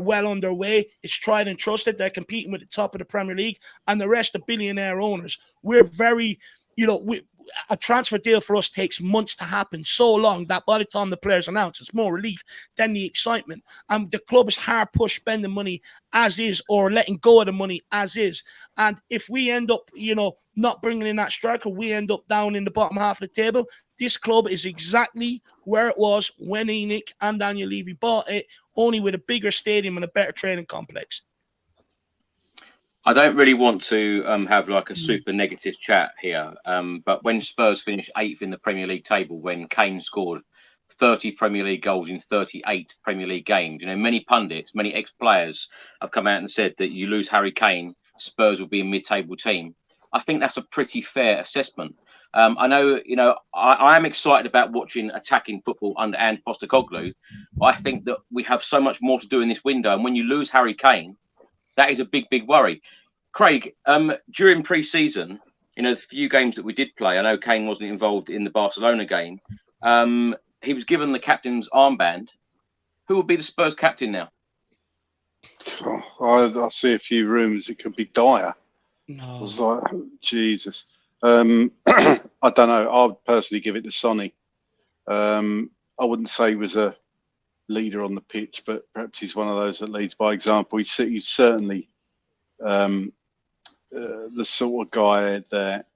well underway. It's tried and trusted. They're competing with the top of the Premier League, and the rest are billionaire owners. We're very, a transfer deal for us takes months to happen, so long that by the time the players announce, it's more relief than the excitement. The club is hard pushed spending money as is, or letting go of the money as is. And if we end up, not bringing in that striker, we end up down in the bottom half of the table. This club is exactly where it was when Enoch and Daniel Levy bought it, only with a bigger stadium and a better training complex. I don't really want to have like a super negative chat here, but when Spurs finished 8th in the Premier League table, when Kane scored 30 Premier League goals in 38 Premier League games, many pundits, many ex-players have come out and said that you lose Harry Kane, Spurs will be a mid-table team. I think that's a pretty fair assessment. I know, I am excited about watching attacking football under Ange Postecoglou, but I think that we have so much more to do in this window, and when you lose Harry Kane, that is a big, big worry. Craig, during pre-season, the few games that we did play, I know Kane wasn't involved in the Barcelona game. He was given the captain's armband. Who will be the Spurs captain now? I see a few rumours it could be Dyer. No. I was like, Jesus. I don't know. I'd personally give it to Sonny. I wouldn't say he was a leader on the pitch, but perhaps he's one of those that leads by example. He's certainly the sort of guy that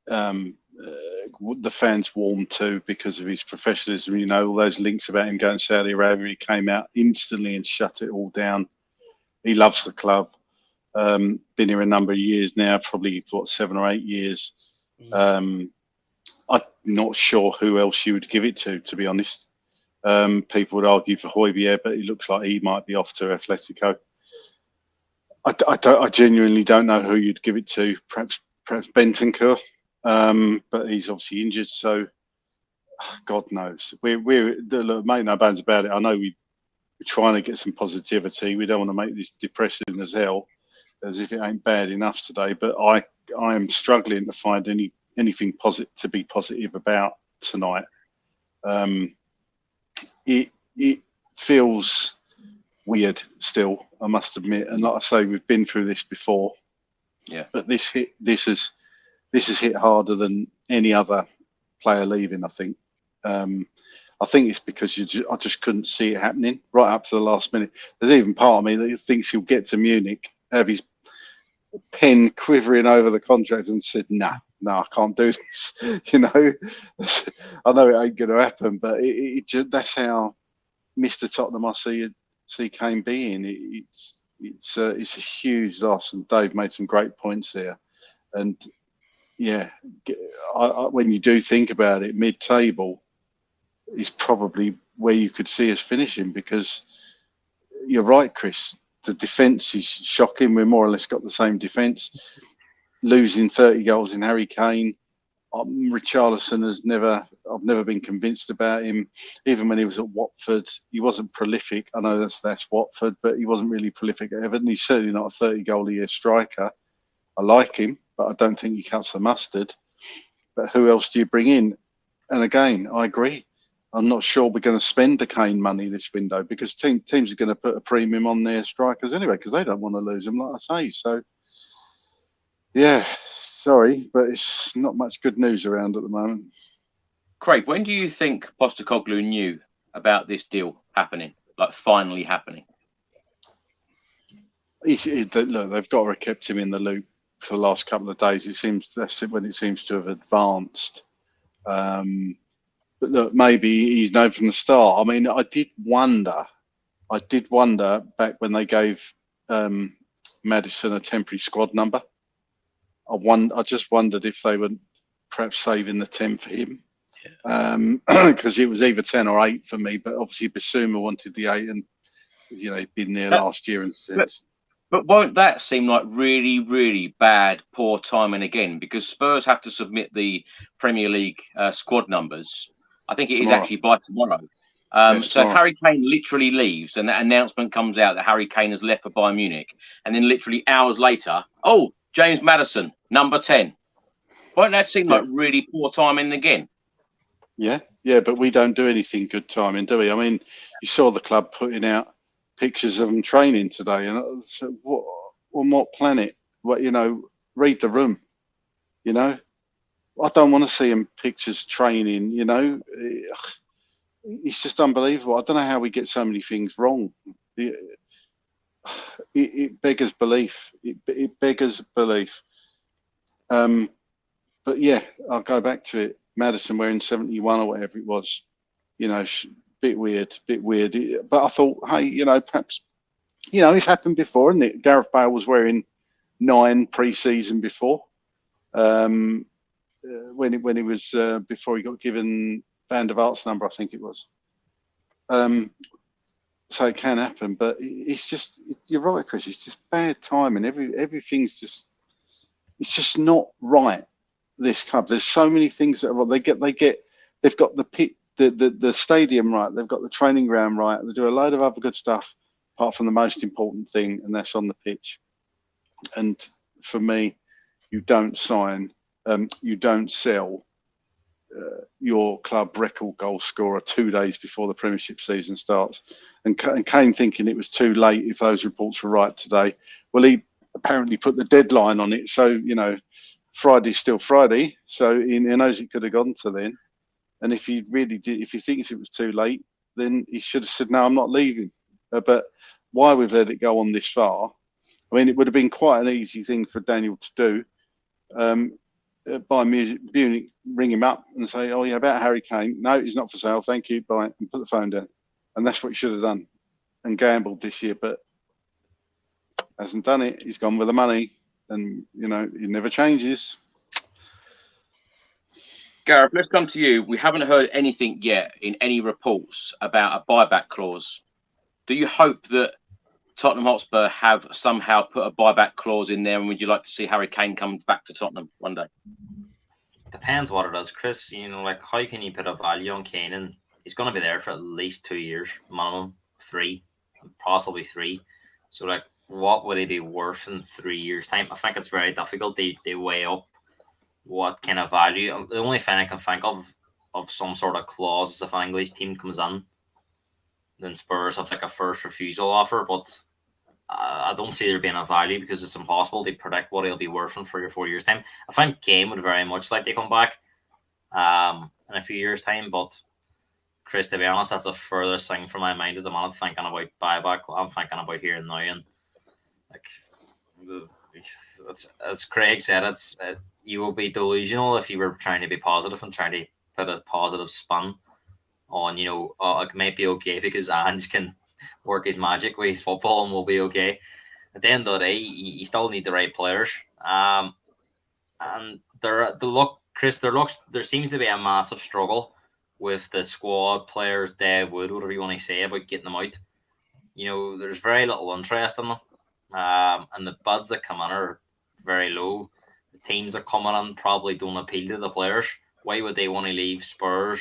the fans warm to because of his professionalism. All those links about him going to Saudi Arabia, he came out instantly and shut it all down. He loves the club. Been here a number of years now, probably 7 or 8 years. I'm not sure who else you would give it to be honest. People would argue for Højbjerg, but it looks like he might be off to Atletico. I genuinely don't know who you'd give it to. Perhaps Bentancur, but he's obviously injured, so God knows. We're make no bones about it. I know we're trying to get some positivity. We don't want to make this depressing as hell, as if it ain't bad enough today. But I am struggling to find anything positive to be positive about tonight. It feels weird still, I must admit, and like I say, we've been through this before. Yeah. But this has hit harder than any other player leaving. I think it's because I just couldn't see it happening right up to the last minute. There's even part of me that thinks he'll get to Munich, have his pen quivering over the contract, and said, "Nah, no, I can't do this. You know, I know it ain't going to happen, but that's how Mr. Tottenham I see Kane being. It's a huge loss, and Dave made some great points there. And yeah, when you do think about it, mid-table is probably where you could see us finishing, because you're right, Chris. The defence is shocking. We're more or less got the same defence. Losing 30 goals in Harry Kane. Richarlison I've never been convinced about him. Even when he was at Watford, he wasn't prolific. I know that's Watford, but he wasn't really prolific at Everton. He's certainly not a 30-goal-a-year striker. I like him, but I don't think he cuts the mustard. But who else do you bring in? And again, I agree. I'm not sure we're going to spend the Kane money this window, because teams are going to put a premium on their strikers anyway, because they don't want to lose them, like I say. So, yeah, sorry, but it's not much good news around at the moment. Craig, when do you think Postecoglou knew about this deal happening, like finally happening? Look, they've got to have kept him in the loop for the last couple of days. That's when it seems to have advanced. But look, maybe he's known from the start. I mean, I did wonder back when they gave Maddison a temporary squad number. I just wondered if they were perhaps saving the 10 for him, because it was either 10 or 8 for me. But obviously, Basuma wanted the 8, and he's been there last year and since. But won't that seem like really, really bad, poor timing again? Because Spurs have to submit the Premier League squad numbers. I think it is actually by tomorrow. So if Harry Kane literally leaves and that announcement comes out that Harry Kane has left for Bayern Munich, and then literally hours later, James Maddison, number 10. Won't that seem like really poor timing again? Yeah, but we don't do anything good timing, do we? I mean, you saw the club putting out pictures of them training today, and I said, on what planet? What, read the room, I don't want to see him pictures training, It's just unbelievable. I don't know how we get so many things wrong. It beggars belief. It beggars belief. But yeah, I'll go back to it. Maddison wearing 71 or whatever it was, bit weird. But I thought, hey, perhaps, it's happened before, isn't it? Gareth Bale was wearing 9 pre-season before. When he was before he got given Van der Vaart's number, I think it was. So it can happen, but it's just, you're right, Chris. It's just bad timing. Everything's just, it's just not right. This club, there's so many things that are wrong. They've got the pit, the stadium right. They've got the training ground right. They do a load of other good stuff, apart from the most important thing, and that's on the pitch. And for me, you don't sell your club record goal scorer 2 days before the Premiership season starts. And Kane thinking it was too late if those reports were right today. Well, he apparently put the deadline on it. So, Friday's still Friday. So he knows it could have gone to then. And if he really did, if he thinks it was too late, then he should have said, no, I'm not leaving. But why we've let it go on this far, I mean, it would have been quite an easy thing for Daniel to do. Bayern Munich ring him up and say, oh yeah, about Harry Kane. No, he's not for sale. Thank you. Bye. And put the phone down. And that's what he should have done and gambled this year, but hasn't done it. He's gone with the money, and he never changes. Gareth, let's come to you. We haven't heard anything yet in any reports about a buyback clause. Do you hope that Tottenham Hotspur have somehow put a buyback clause in there, and would you like to see Harry Kane come back to Tottenham one day? Depends what it is, Chris. How can you put a value on Kane? And he's going to be there for at least 2 years, minimum 3, possibly 3. So, what would he be worth in 3 years' time? I think it's very difficult. They weigh up what kind of value. The only thing I can think of some sort of clause is if an English team comes in, then Spurs have a first refusal offer, but I don't see there being a value, because it's impossible to predict what he'll be worth in 3 or 4 years' time. I think Kane would very much like to come back in a few years' time, but Chris, to be honest, that's the furthest thing from my mind at the moment. Thinking about buyback, I'm thinking about here and now, and it's, as Craig said, you will be delusional if you were trying to be positive and trying to put a positive spin on, it might be okay because Ange can work his magic with his football and we'll be okay. At the end of the day, you still need the right players. And there seems to be a massive struggle with the squad players, Wood, whatever you want to say, about getting them out. There's very little interest in them. And the bids that come in are very low. The teams that come in probably don't appeal to the players. Why would they want to leave Spurs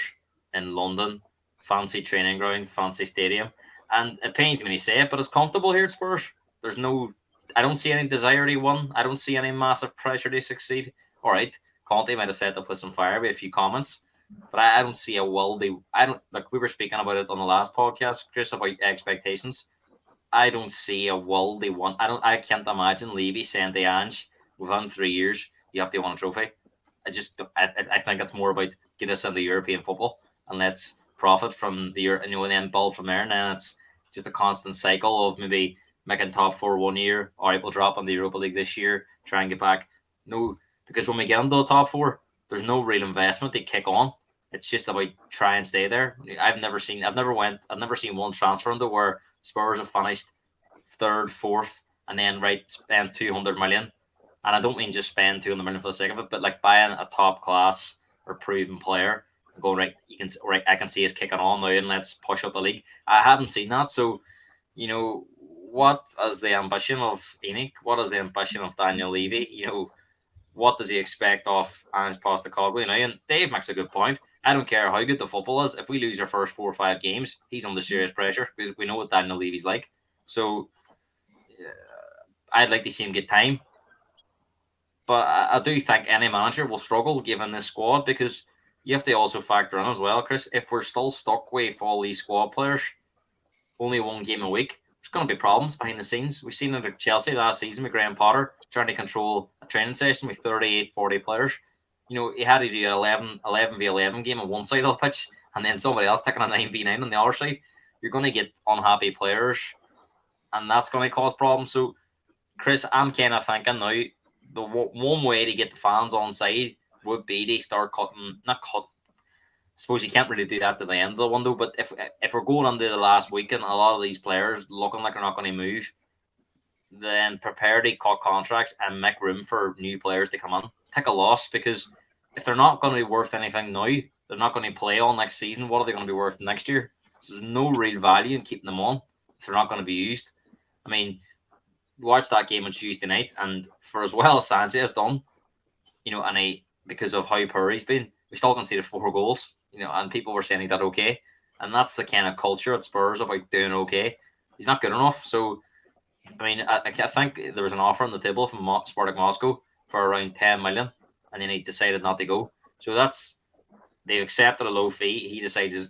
in London? Fancy training ground, fancy stadium. And it pains me to say it, but it's comfortable here at Spurs. I don't see any desire to win. I don't see any massive pressure to succeed. All right, Conte might have set the place on fire with a few comments, but I don't see a will. We were speaking about it on the last podcast, Chris, about expectations. I don't see a will they want. I can't imagine Levy saying to Ange, within 3 years, you have to win a trophy. I think it's more about get us into European football and let's profit from and then build from there. And then it's just a constant cycle of maybe making top 4 1 year. All right, we'll drop in the Europa League this year, try and get back. No, because when we get into the top 4, there's no real investment to kick on. It's just about try and stay there. I've never seen one transfer window where Spurs have finished 3rd, 4th, and then spend 200 million. And I don't mean just spend 200 million for the sake of it, but like buying a top class or proven player and going I can see us kicking on now and let's push up the league. I haven't seen that. So, what is the ambition of Enoch? What is the ambition of Daniel Levy? What does he expect of Ange Postecoglou? And Dave makes a good point. I don't care how good the football is. If we lose our first 4 or 5 games, he's under serious pressure because we know what Daniel Levy's like. So I'd like to see him get time. But I do think any manager will struggle given this squad because you have to also factor in as well, Chris, if we're still stuck with all these squad players, only 1 game a week, there's going to be problems behind the scenes. We've seen it at Chelsea last season with Graham Potter trying to control a training session with 38, 40 players. He had to do an 11v11 game on one side of the pitch and then somebody else taking a 9v9 on the other side. You're going to get unhappy players and that's going to cause problems. So, Chris, I'm kind of thinking now, the one way to get the fans on side would be to start not cut. I suppose you can't really do that to the end of the window, but if we're going into the last weekend, a lot of these players looking like they're not going to move, then prepare to cut contracts and make room for new players to come in. Take a loss because if they're not going to be worth anything now, they're not going to play all next season. What are they going to be worth next year? So there's no real value in keeping them on if they're not going to be used. I mean, watch that game on Tuesday night, and for as well as Sanchez has done, because of how poor he's been, we still conceded 4 goals, and people were saying he did okay. And that's the kind of culture at Spurs about doing okay. He's not good enough. So, I mean, I think there was an offer on the table from Spartak Moscow for around 10 million, and then he decided not to go. So they've accepted a low fee. He decides,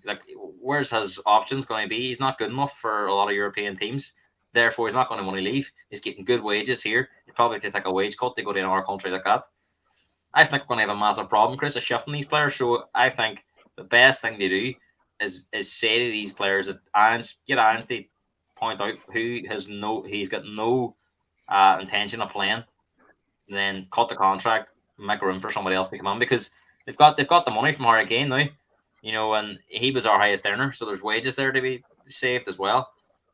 where's his options going to be? He's not good enough for a lot of European teams. Therefore, he's not going to want to leave. He's getting good wages here. He'd probably take a wage cut to go to another country like that. I think we're going to have a massive problem, Chris, of shifting these players. So I think the best thing to do is say to these players that get Ange to point out who he's got no intention of playing, and then cut the contract, make room for somebody else to come in because they've got the money from Harry Kane now, and he was our highest earner, so there's wages there to be saved as well.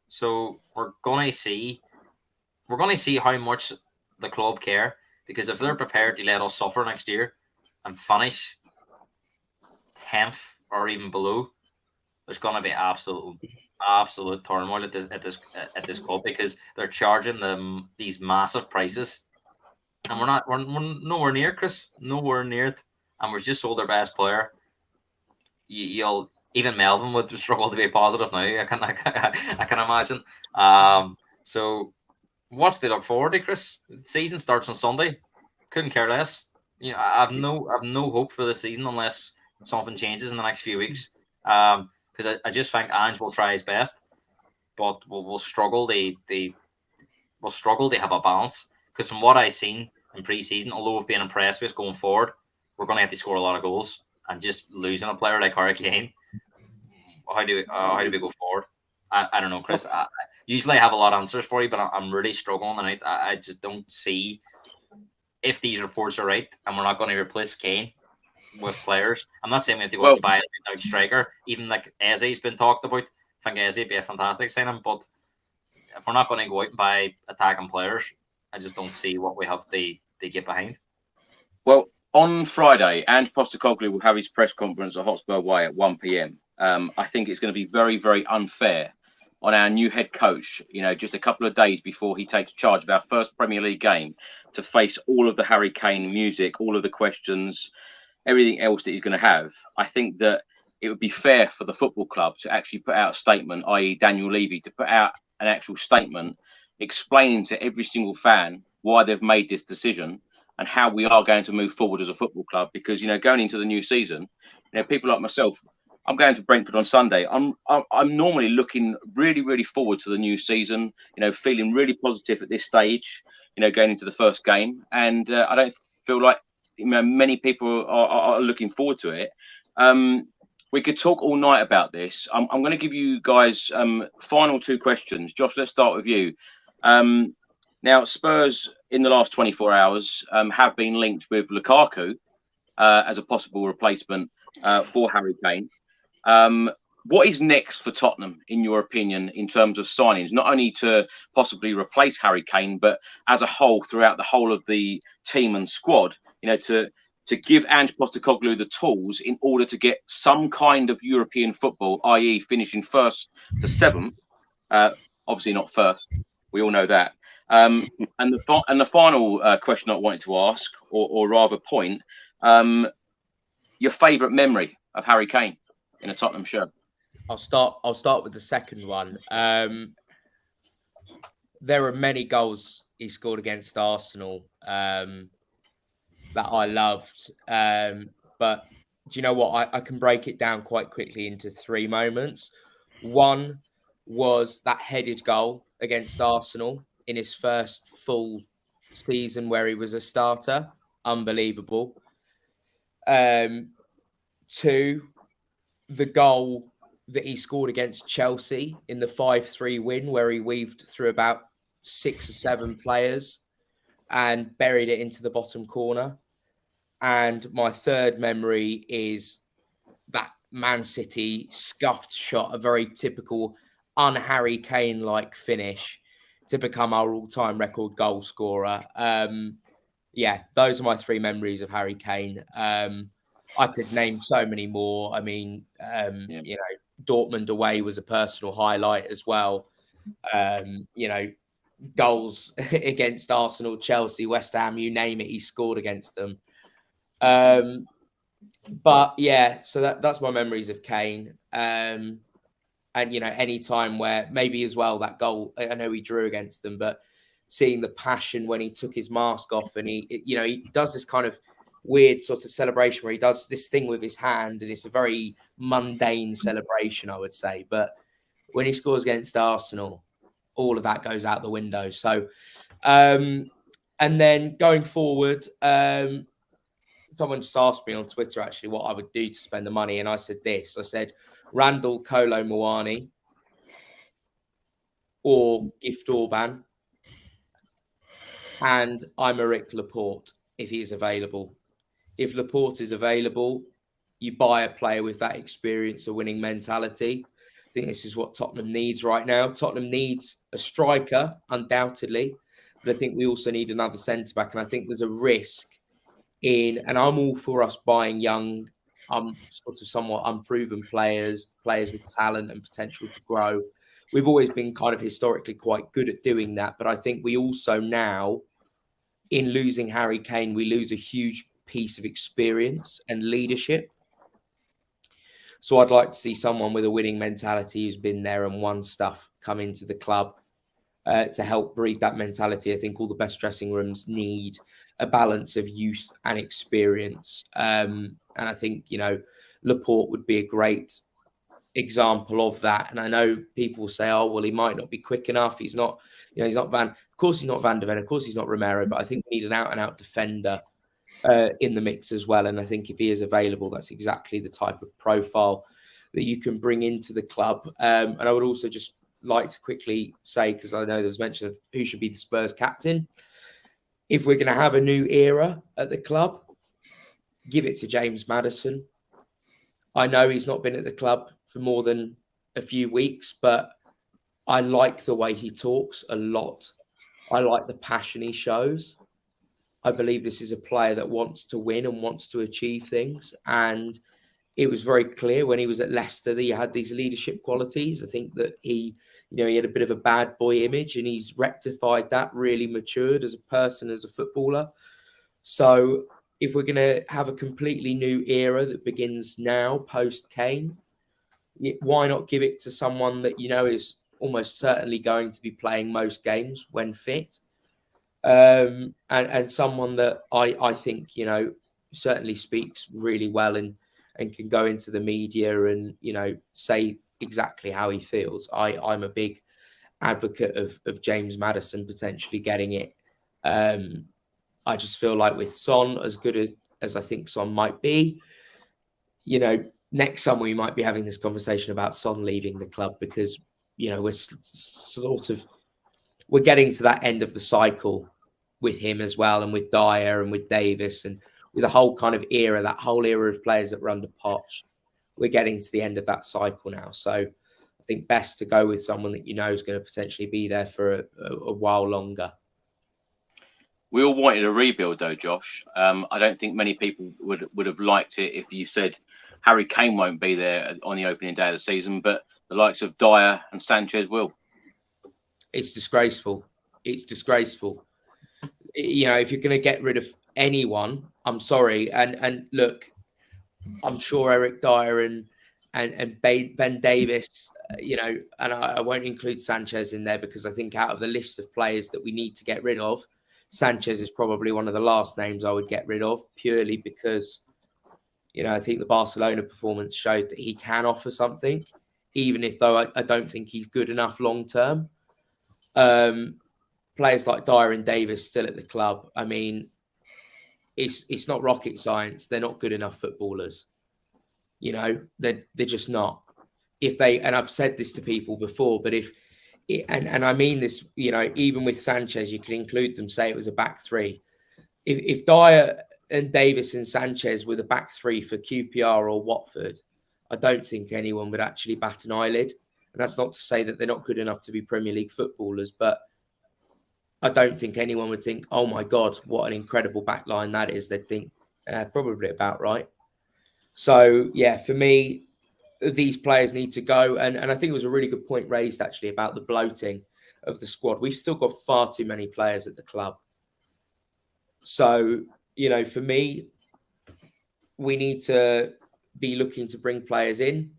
So we're going to see how much the club care, because if they're prepared to let us suffer next year and finish 10th or even below, there's going to be absolute turmoil at this club because they're charging them these massive prices, and we're nowhere near, Chris, nowhere near it, and we've just sold our best player. Even Melvin would struggle to be positive now. I can imagine. So what's to look forward to, Chris? The season starts on Sunday. Couldn't care less. I've no hope for the season unless something changes in the next few weeks. Because I just think Ange will try his best, but we'll struggle. We'll struggle to have a balance. Because from what I've seen in pre-season, although we've been impressed with going forward, we're going to have to score a lot of goals, and just losing a player like Harry Kane. How do we go forward? I don't know, Chris. Usually I have a lot of answers for you, but I'm really struggling tonight. I just don't see if these reports are right, and we're not going to replace Kane with players. I'm not saying we have to go out and buy a big striker. Even like Eze's been talked about. I think Eze would be a fantastic signing, but if we're not going to go out and buy attacking players, I just don't see what we have to get behind. Well, on Friday, Ange Postecoglou will have his press conference at Hotspur Way at 1 p.m. I think it's going to be very, very unfair on our new head coach, just a couple of days before he takes charge of our first Premier League game, to face all of the Harry Kane music, all of the questions, everything else that he's going to have. I think that it would be fair for the football club to actually put out a statement, i.e. Daniel Levy, to put out an actual statement explaining to every single fan why they've made this decision and how we are going to move forward as a football club. Because, going into the new season, people like myself, I'm going to Brentford on Sunday. I'm normally looking really, really forward to the new season, feeling really positive at this stage, going into the first game. And I don't feel like many people are looking forward to it. We could talk all night about this. I'm going to give you guys final two questions. Josh, let's start with you. Now, Spurs in the last 24 hours have been linked with Lukaku as a possible replacement for Harry Kane. What is next for Tottenham, in your opinion, in terms of signings, not only to possibly replace Harry Kane, but as a whole, throughout the whole of the team and squad, to give Ange Postecoglou the tools in order to get some kind of European football, i.e. finishing first to seventh, obviously not first, we all know that. And the final question I wanted to ask, or rather point, your favourite memory of Harry Kane in a Tottenham shirt. I'll start with the second one. There are many goals he scored against Arsenal that I loved. But do you know what? I can break it down quite quickly into three moments. One was that headed goal against Arsenal in his first full season where he was a starter. Unbelievable. Two, the goal that he scored against Chelsea in the 5-3 win, where he weaved through about 6 or 7 players and buried it into the bottom corner. And my third memory is that Man City scuffed shot, a very typical un-Harry Kane-like finish to become our all-time record goal scorer. Those are my three memories of Harry Kane. I could name so many more. I mean, Dortmund away was a personal highlight as well. Goals against Arsenal, Chelsea, West Ham, you name it, he scored against them. But yeah, so that's my memories of Kane. And, any time where maybe as well that goal, I know he drew against them, but seeing the passion when he took his mask off and he does this kind of weird sort of celebration where he does this thing with his hand, and it's a very mundane celebration, I would say. But when he scores against Arsenal, all of that goes out the window. So, and then going forward, someone just asked me on Twitter actually what I would do to spend the money, and I said this. I said Randall Kolo Muani or Gift Orban, and Aymeric Laporte if he is available. If Laporte is available, you buy a player with that experience, a winning mentality. I think this is what Tottenham needs right now. Tottenham needs a striker, undoubtedly, but I think we also need another centre-back, and I think there's a risk in, and I'm all for us buying young, sort of somewhat unproven players with talent and potential to grow. We've always been kind of historically quite good at doing that, but I think we also now, in losing Harry Kane, we lose a huge piece of experience and leadership. So I'd like to see someone with a winning mentality who's been there and won stuff come into the club to help breed that mentality. I think all the best dressing rooms need a balance of youth and experience. And I think, Laporte would be a great example of that. And I know people say, oh, well, he might not be quick enough. He's not, he's not of course he's not Van de Ven. Of course he's not Romero, but I think we need an out and out defender in the mix as well. And I think if he is available, that's exactly the type of profile that you can bring into the club. And I would also just like to quickly say, because I know there's mention of who should be the Spurs captain. if we're going to have a new era at the club, give it to James Maddison. I know he's not been at the club for more than a few weeks, but I like the way he talks a lot. I like the passion he shows. I believe this is a player that wants to win and wants to achieve things. And it was very clear when he was at Leicester that he had these leadership qualities. I think that he had a bit of a bad boy image, and he's rectified that, really matured as a person, as a footballer. So if we're going to have a completely new era that begins now, post-Kane, why not give it to someone that is almost certainly going to be playing most games when fit, and someone that I think certainly speaks really well and can go into the media and say exactly how he feels. I'm a big advocate of James Maddison potentially getting it. I just feel like with Son, as good as I think Son might be, next summer we might be having this conversation about Son leaving the club, because we're getting to that end of the cycle with him as well, and with Dyer and with Davis and with the whole kind of era, that whole era of players that were under Poch. We're getting to the end of that cycle now. So I think best to go with someone that is going to potentially be there for a while longer. We all wanted a rebuild, though, Josh. I don't think many people would have liked it if you said Harry Kane won't be there on the opening day of the season, but the likes of Dyer and Sanchez will. It's disgraceful. It's disgraceful. If you're going to get rid of anyone, I'm sorry. And look, I'm sure Eric Dyer and Ben Davis, and I won't include Sanchez in there, because I think out of the list of players that we need to get rid of, Sanchez is probably one of the last names I would get rid of, purely because, I think the Barcelona performance showed that he can offer something, even if though I don't think he's good enough long term. Players like Dyer and Davis still at the club. I mean, it's not rocket science. They're not good enough footballers. They're just not. And I've said this to people before, but and I mean this, even with Sanchez, you could include them, say it was a back three. If Dyer and Davis and Sanchez were the back three for QPR or Watford, I don't think anyone would actually bat an eyelid. And that's not to say that they're not good enough to be Premier League footballers, but I don't think anyone would think, oh my God, what an incredible back line that is. They'd think, probably about right. So, yeah, for me, these players need to go. And I think it was a really good point raised, actually, about the bloating of the squad. We've still got far too many players at the club. So, for me, we need to be looking to bring players in,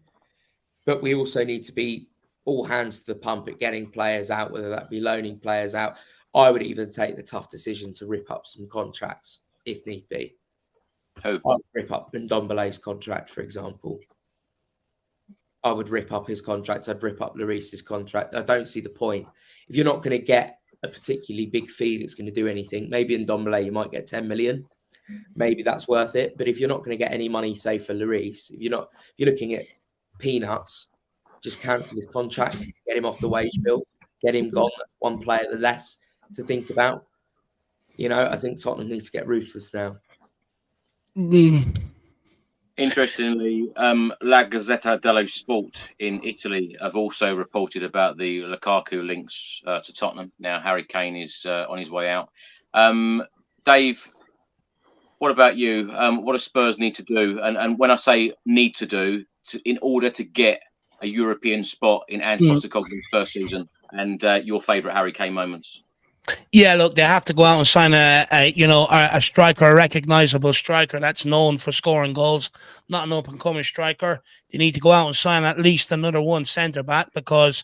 but we also need to be all hands to the pump at getting players out, whether that be loaning players out. I would even take the tough decision to rip up some contracts if need be. I'd rip up Ndombele's contract, for example. I would rip up his contract. I'd rip up Lloris's contract. I don't see the point. If you're not going to get a particularly big fee that's going to do anything, maybe in Ndombele you might get 10 million. Maybe that's worth it. But if you're not going to get any money, say for Lloris, if you're looking at peanuts, just cancel his contract, get him off the wage bill, get him gone. That's one player the less to think about. I think Tottenham needs to get ruthless now. Interestingly, La Gazzetta dello Sport in Italy have also reported about the Lukaku links to Tottenham. Now Harry Kane is on his way out. Dave, what about you? What do Spurs need to do? And when I say need to do, in order to get a European spot in Ange Postecoglou's first season, and your favourite Harry Kane moments? Yeah, look, they have to go out and sign a striker, a recognisable striker that's known for scoring goals, not an up-and-coming striker. They need to go out and sign at least another one centre-back, because,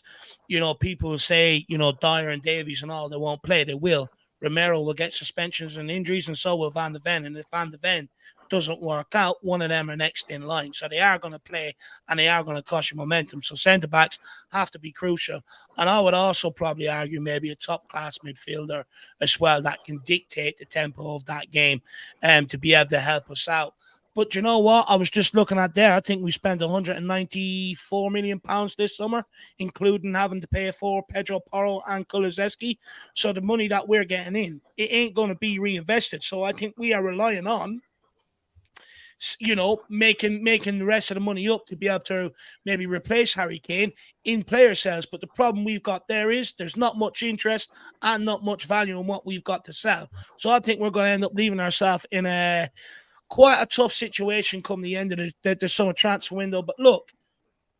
people say, Dyer and Davies and all, they won't play. They will. Romero will get suspensions and injuries, and so will Van de Ven. And if Van de Ven doesn't work out, one of them are next in line. So they are going to play, and they are going to cost you momentum. So centre-backs have to be crucial. And I would also probably argue maybe a top-class midfielder as well that can dictate the tempo of that game to be able to help us out. But you know what? I was just looking at there. I think we spent £194 million this summer, including having to pay for Pedro Porro and Kulusevski. So the money that we're getting in, it ain't going to be reinvested. So I think we are relying on, you know, making the rest of the money up to be able to maybe replace Harry Kane in player sales. But the problem we've got there is there's not much interest and not much value in what we've got to sell. So I think we're going to end up leaving ourselves in quite a tough situation come the end of the summer transfer window. But look,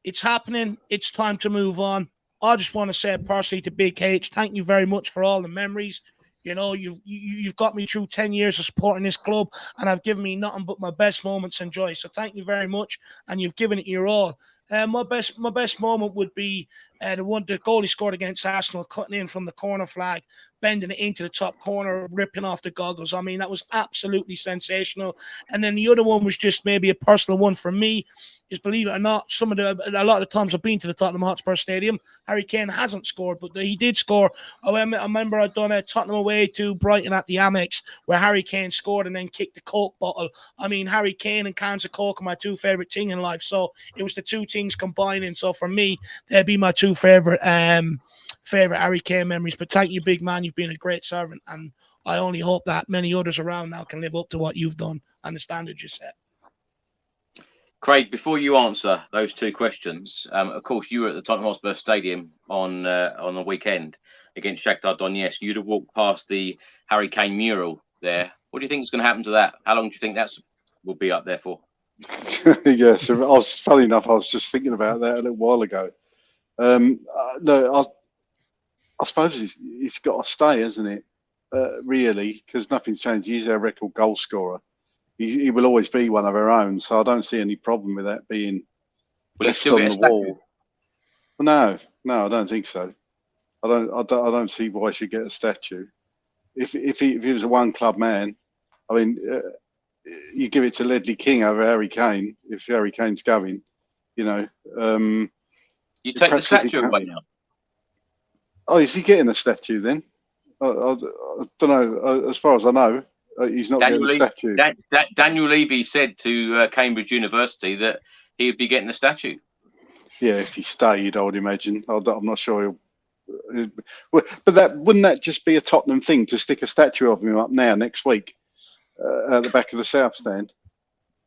it's happening. It's time to move on. I just want to say personally to Big H, thank you very much for all the memories. You know, you've got me through 10 years of supporting this club, and I've given me nothing but my best moments and joy. So thank you very much, and you've given it your all. My best moment would be the goal he scored against Arsenal, cutting in from the corner flag, bending it into the top corner, ripping off the goggles. I mean, that was absolutely sensational. And then the other one was just maybe a personal one for me. Is, believe it or not, a lot of the times I've been to the Tottenham Hotspur Stadium, Harry Kane hasn't scored, but he did score. I remember I'd done a Tottenham away to Brighton at the Amex, where Harry Kane scored and then kicked the Coke bottle. I mean, Harry Kane and cans of Coke are my two favourite things in life. So it was the two things combining. So for me, they'd be my two favourite Harry Kane memories. But thank you, big man. You've been a great servant, and I only hope that many others around now can live up to what you've done and the standards you set. Craig, before you answer those two questions, of course, you were at the Tottenham Hotspur Stadium on the weekend against Shakhtar Donetsk. You'd have walked past the Harry Kane mural there. What do you think is going to happen to that? How long do you think that will be up there for? Yeah, so funny enough, I was just thinking about that a little while ago. No, I suppose he's got to stay, hasn't it? Really, because nothing's changed. He's our record goal scorer. He will always be one of our own, so I don't see any problem with that being left on the wall. Well, no, I don't think so. I don't see why he should get a statue. If he was a one club man, I mean, you give it to Ledley King over Harry Kane. If Harry Kane's going, you know, you take the statue away now. Oh, is he getting a statue then? I don't know. As far as I know, he's not getting a statue. Daniel Levy said to Cambridge University that he would be getting a statue. Yeah, if he stayed, I would imagine. I'm not sure. But wouldn't that just be a Tottenham thing to stick a statue of him up now next week at the back of the South Stand?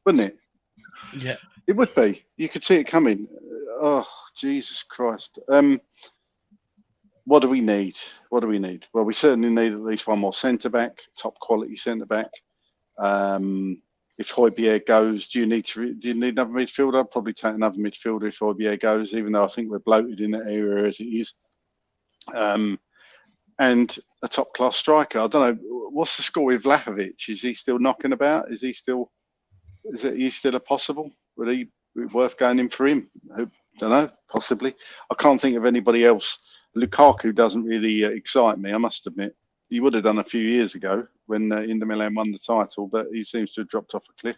Wouldn't it? Yeah, it would be. You could see it coming. Oh, Jesus Christ. What do we need? Well, we certainly need at least one more centre back, top quality centre back. If Højbjerg goes, do you need another midfielder? I'd probably take another midfielder if Højbjerg goes, even though I think we're bloated in that area as it is. And a top class striker. I don't know what's the score with Vlahovic. Is he still knocking about? Is he still a possible? Would he be worth going in for him? I don't know, possibly. I can't think of anybody else. Lukaku doesn't really excite me, I must admit. He would have done a few years ago when Inter Milan won the title, but he seems to have dropped off a cliff.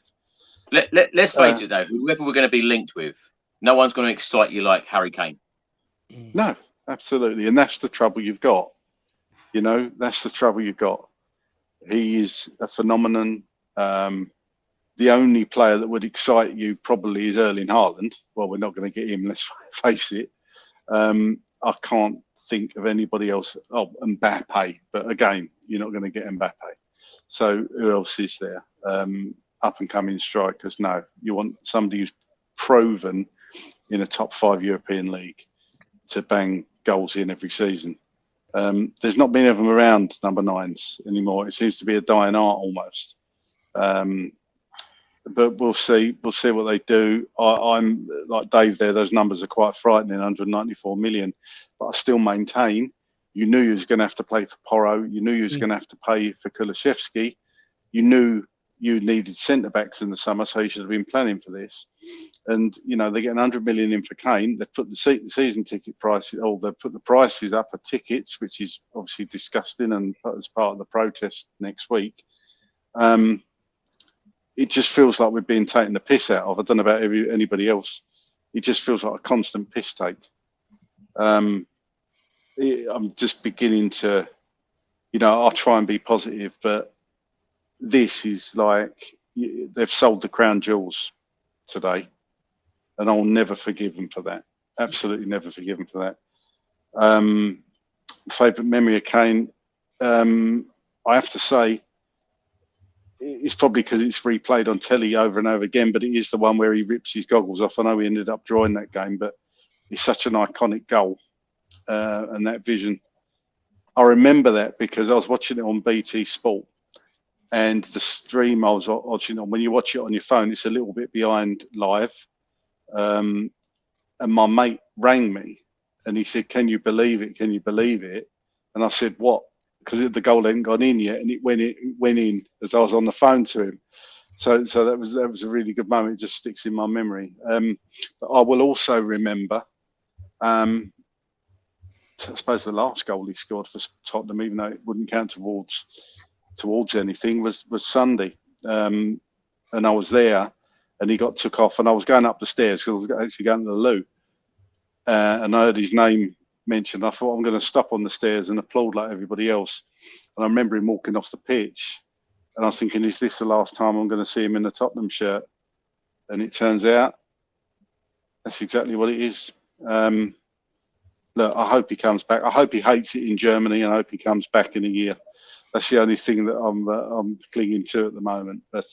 Let's face it, though. Whoever we're going to be linked with, no one's going to excite you like Harry Kane. No, absolutely. And that's the trouble you've got. You know, that's the trouble you've got. He is a phenomenon. The only player that would excite you probably is Erling Haaland. Well, we're not going to get him, let's face it. I can't think of anybody else. Oh, Mbappe. But again, you're not going to get Mbappe. So who else is there? Up and coming strikers? No. You want somebody who's proven in a top 5 European league to bang goals in every season. There's not many of them around number 9s anymore. It seems to be a dying art almost. But we'll see what they do. I'm like Dave there. Those numbers are quite frightening, 194 million. But I still maintain you knew you was going to have to play for Porro. You knew you was going to have to pay for Kulusevski. You knew you needed centre-backs in the summer, so you should have been planning for this. And, you know, they're getting 100 million in for Kane. They've put the season ticket prices, or they've put the prices up of tickets, which is obviously disgusting and as part of the protest next week. It just feels like we're being taken the piss out of. I don't know about anybody else. It just feels like a constant piss take. I'm just beginning to, you know, I'll try and be positive, but this is like, they've sold the crown jewels today, and I'll never forgive them for that. Absolutely never forgive them for that. Favourite memory of Kane, I have to say, it's probably because it's replayed on telly over and over again, but it is the one where he rips his goggles off. I know he ended up drawing that game, but it's such an iconic goal, and that vision. I remember that because I was watching it on BT Sport, and the stream I was watching on, when you watch it on your phone, it's a little bit behind live. And my mate rang me and he said, "Can you believe it? Can you believe it?" And I said, "What?" Because the goal hadn't gone in yet, and it went in as I was on the phone to him. So that was a really good moment. It just sticks in my memory. But I will also remember, I suppose the last goal he scored for Tottenham, even though it wouldn't count towards anything, was Sunday. And I was there, and he got took off, and I was going up the stairs because I was actually going to the loo, and I heard his name mentioned. I thought, I'm going to stop on the stairs and applaud like everybody else. And I remember him walking off the pitch, and I was thinking, is this the last time I'm going to see him in a Tottenham shirt? And it turns out that's exactly what it is. Look, I hope he comes back. I hope he hates it in Germany, and I hope he comes back in a year. That's the only thing that I'm clinging to at the moment. But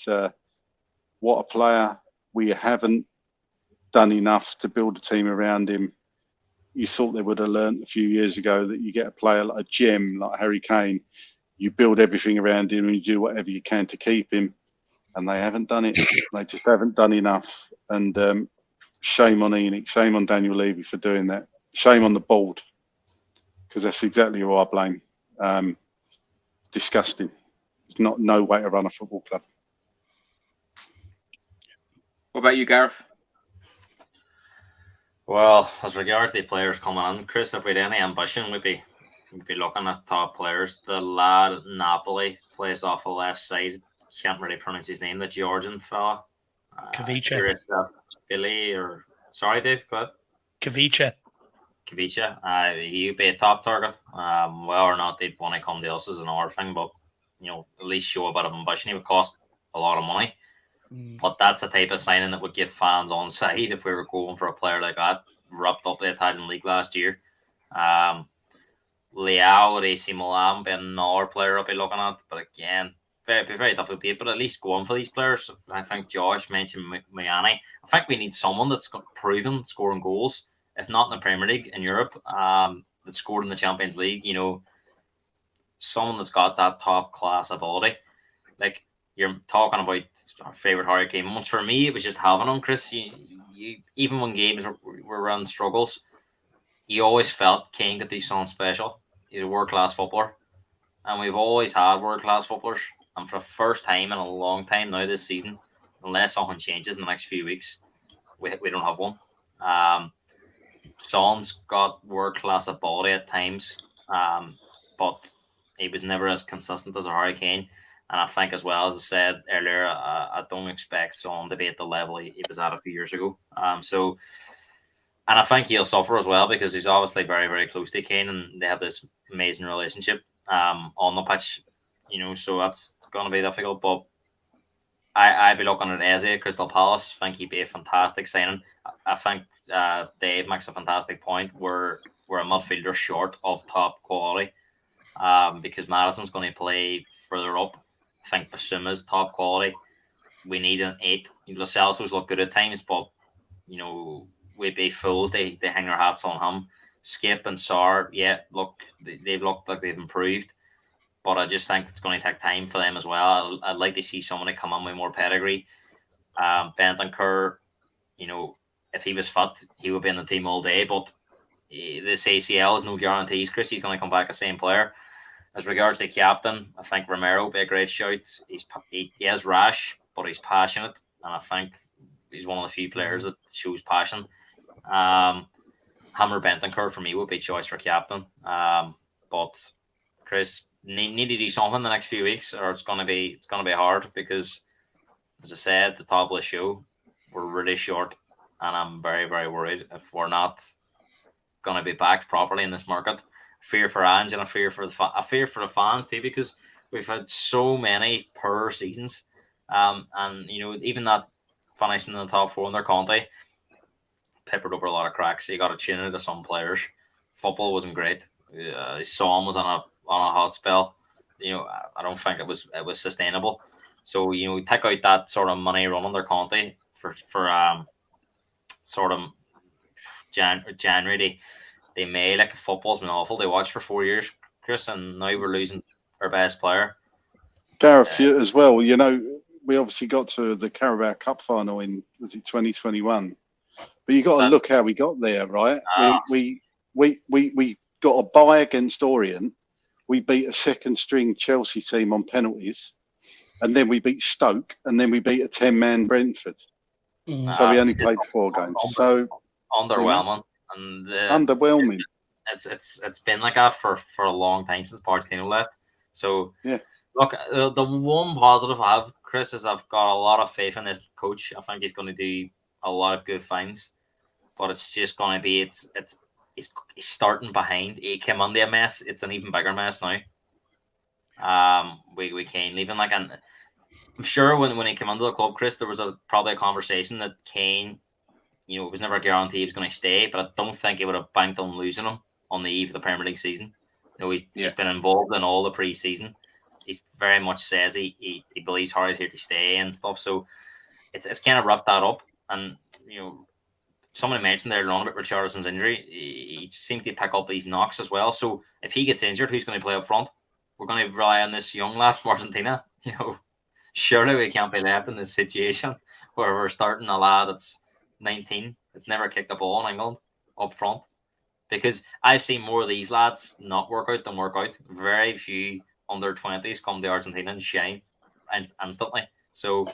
what a player. We haven't done enough to build a team around him. You thought they would have learned a few years ago that you get a player like a gem like Harry Kane, you build everything around him and you do whatever you can to keep him, and they haven't done it. They just haven't done enough. And shame on Enoch, shame on Daniel Levy for doing that. Shame on the board, because that's exactly who I blame. Disgusting. It's not no way to run a football club. What about you, Gareth? Well, as regards the players coming in, Chris, if we had any ambition, we'd be looking at top players. The lad at Napoli plays off the left side. Can't really pronounce his name. The Georgian fella. Kavicha. Sorry, Dave, go ahead. Kavicha. He would be a top target. Whether or not they'd want to come to us is another thing, but at least show a bit of ambition. He would cost a lot of money. But that's the type of signing that would give fans on side if we were going for a player like that. Wrapped up the Italian league last year. Leao at AC Milan be another player I'll be looking at. But again, very difficult to get, but at least going for these players. I think Josh mentioned Miani. I think we need someone that's proven scoring goals, if not in the Premier League, in Europe, that scored in the Champions League. Someone that's got that top class ability. Like, you're talking about our favourite Harry Kane moments. For me, it was just having him, Chris. You even when games were running struggles, you always felt Kane could do something special. He's a world-class footballer. And we've always had world-class footballers. And for the first time in a long time now this season, unless something changes in the next few weeks, we don't have one. Son's got world-class ability at times, but he was never as consistent as a Harry Kane. And I think, as well, as I said earlier, I don't expect Son to be at the level he was at a few years ago. And I think he'll suffer as well, because he's obviously very, very close to Kane, and they have this amazing relationship on the pitch. So that's going to be difficult. But I'd be looking at Eze at Crystal Palace. I think he'd be a fantastic signing. I think Dave makes a fantastic point. We're a midfielder short of top quality, because Madison's going to play further up. I think Basuma's top quality. We need an 8. Lo Celso's look good at times, but we'd be fools. They hang their hats on him. Skip and Sarr, they've looked like they've improved, but I just think it's going to take time for them as well. I'd like to see someone to come in with more pedigree. Bentancur, if he was fit, he would be in the team all day, but this ACL is no guarantees, Chris. He's going to come back the same player. As regards to the captain, I think Romero would be a great shout. He is rash, but he's passionate, and I think he's one of the few players that shows passion. Hammer Bentancur for me would be choice for captain. But Chris, need to do something in the next few weeks, or it's gonna be hard, because, as I said at the top of the show, we're really short, and I'm very, very worried if we're not gonna be backed properly in this market. Fear for Ange, and a fear for the fans too, because we've had so many poor seasons. And even that finishing in the top four in their Conte peppered over a lot of cracks. You got to tune into some players. Football wasn't great. Son was on a hot spell. I don't think it was sustainable. So take out that sort of money run under Conte for sort of January. They may like football's been awful. They watched for 4 years, Chris, and now we're losing our best player. Gareth, as well. We obviously got to the Carabao Cup final in 2021, but you got to look how we got there, right? We got a bye against Orient. We beat a second string Chelsea team on penalties, and then we beat Stoke, and then we beat a 10-man Brentford. So we only played 4 games. So underwhelming, and underwhelming. It's been like that for a long time since Pochettino left. So yeah. Look, the one positive I have, Chris, is I've got a lot of faith in this coach. I think he's going to do a lot of good things, but it's just going to be he's starting behind. He came on the mess. It's an even bigger mess now. We can't even and I'm sure when he came into the club, Chris, there was probably a conversation that Kane, it was never guaranteed he was going to stay, but I don't think he would have banked on losing him on the eve of the Premier League season. He's been involved in all the pre-season. He very much says he believes Harry's here to stay and stuff. So it's kind of wrapped that up. And, somebody mentioned there on about Richarlison's injury. He seems to pick up these knocks as well. So if he gets injured, who's going to play up front? We're going to rely on this young lad from Argentina. Surely we can't be left in this situation where we're starting a lad that's 19, that's never kicked a ball in England up front. Because I've seen more of these lads not work out than work out. Very few under 20s come to Argentina and shine instantly. So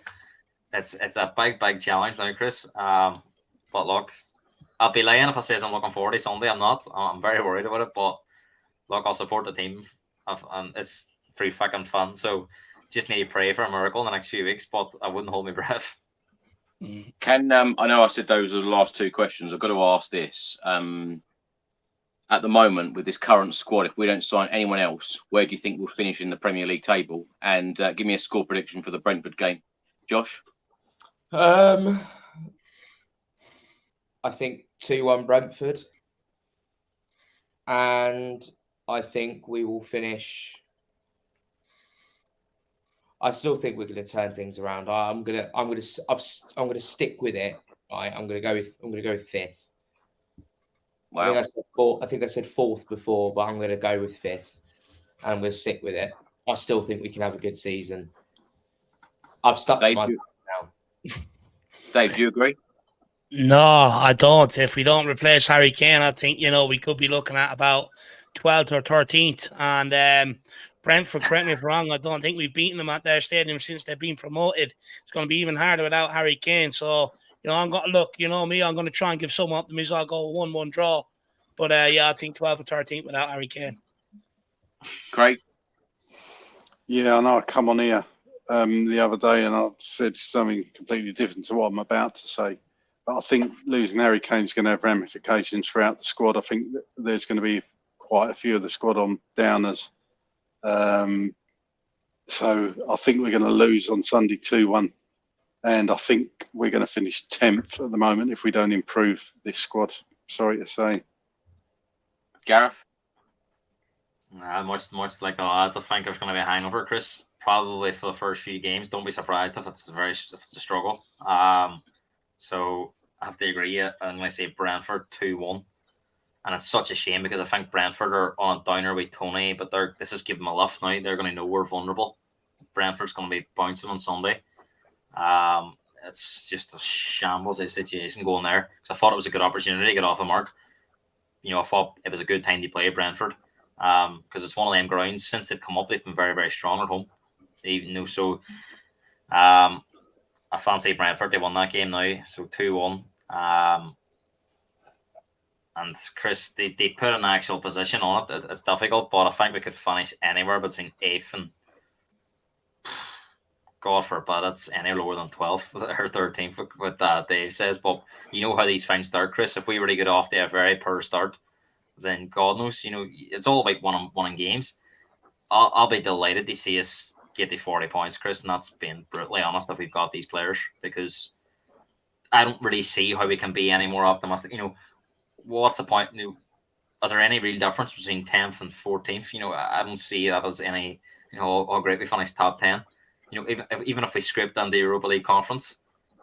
it's a big challenge now, Chris. But look, I'll be lying if I say I'm looking forward to Sunday. I'm not. I'm very worried about it. But look, I'll support the team. And it's free fucking fun. So just need to pray for a miracle in the next few weeks. But I wouldn't hold my breath. Can I know I said those are the last 2 questions. I've got to ask this. At the moment, with this current squad, if we don't sign anyone else, where do you think we'll finish in the Premier League table? And give me a score prediction for the Brentford game. Josh? I think 2-1 Brentford. And I think we will finish... I still think we're going to turn things around. I'm going to stick with it. Right? I'm going to go with 5th. Wow. I think I said 4th before, but I'm going to go with 5th, and I'm going to stick with it. I still think we can have a good season. I've stuck to my now. Dave, do you agree? No, I don't. If we don't replace Harry Kane, I think we could be looking at about 12th or 13th. And Brentford, correct me if I'm wrong, I don't think we've beaten them at their stadium since they've been promoted. It's going to be even harder without Harry Kane. So. I'm going to look, me, I'm going to try and give some optimism. I'll go 1-1 draw. But, I think 12th or 13th without Harry Kane. Great. Yeah, I know I come on here the other day and I said something completely different to what I'm about to say. But I think losing Harry Kane is going to have ramifications throughout the squad. I think there's going to be quite a few of the squad on downers. So I think we're going to lose on Sunday 2-1. And I think we're going to finish 10th at the moment if we don't improve this squad. Sorry to say. Gareth? Much like the lads. I think there's going to be a hangover, Chris. Probably for the first few games. Don't be surprised if it's a struggle. So I have to agree. I'm going to say Brentford 2-1. And it's such a shame because I think Brentford are on a downer with Tony, but this is giving them a lift now. They're going to know we're vulnerable. Brentford's going to be bouncing on Sunday. It's just a shambles of situation going there because I thought it was a good opportunity to get off the mark. I thought it was a good time to play Brentford because it's one of them grounds. Since they've come up, they've been very, very strong at home. So I fancy Brentford. They won that game now, so 2-1. And Chris, they put an actual position on it. It's difficult, but I think we could finish anywhere between 8th and God forbid it's any lower than 12th or 13th with Dave says. But you know how these things start, Chris. If we were to get off to a very poor start, then God knows, it's all about one games. I'll be delighted to see us get the 40 points, Chris, and that's being brutally honest if we've got these players, because I don't really see how we can be any more optimistic. What's the point? Is there any real difference between 10th and 14th? I don't see that as any, how great we finished top 10. Even if we scraped on the Europa League conference,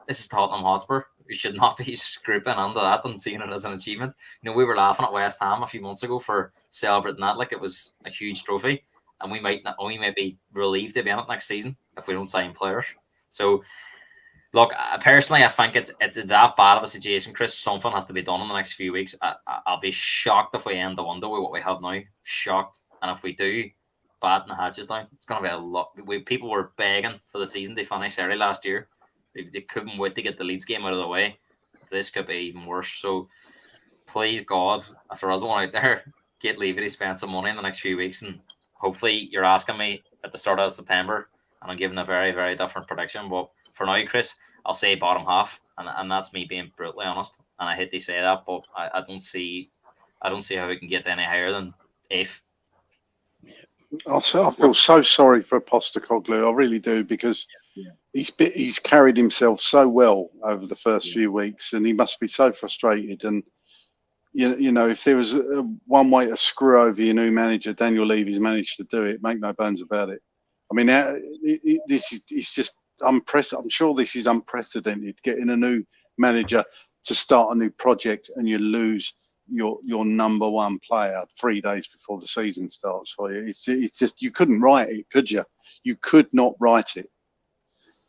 this is Tottenham Hotspur. We should not be scraping under that and seeing it as an achievement. We were laughing at West Ham a few months ago for celebrating that like it was a huge trophy, and we might be relieved to be in it next season if we don't sign players. So, look, personally, I think it's that bad of a situation, Chris. Something has to be done in the next few weeks. I'll be shocked if we end the window with what we have now. Shocked. And if we do, batten the hatches down. It's going to be a lot. People were begging for the season to finish early last year. They couldn't wait to get the Leeds game out of the way. This could be even worse. So, please, God, if there is one out there, get Levy to spend some money in the next few weeks. And hopefully you're asking me at the start of September, and I'm giving a very, very different prediction. But for now, Chris, I'll say bottom half, and that's me being brutally honest. And I hate to say that, but I don't see how we can get any higher than 8th. I feel so sorry for Postecoglou. I really do, because he's carried himself so well over the first few weeks, and he must be so frustrated. And if there was one way to screw over your new manager, Daniel Levy's managed to do it. Make no bones about it. I mean, it's just unprecedented. I'm sure this is unprecedented. Getting a new manager to start a new project, and you lose your number one player 3 days before the season starts for you. It's just, you couldn't write it, could you? You could not write it.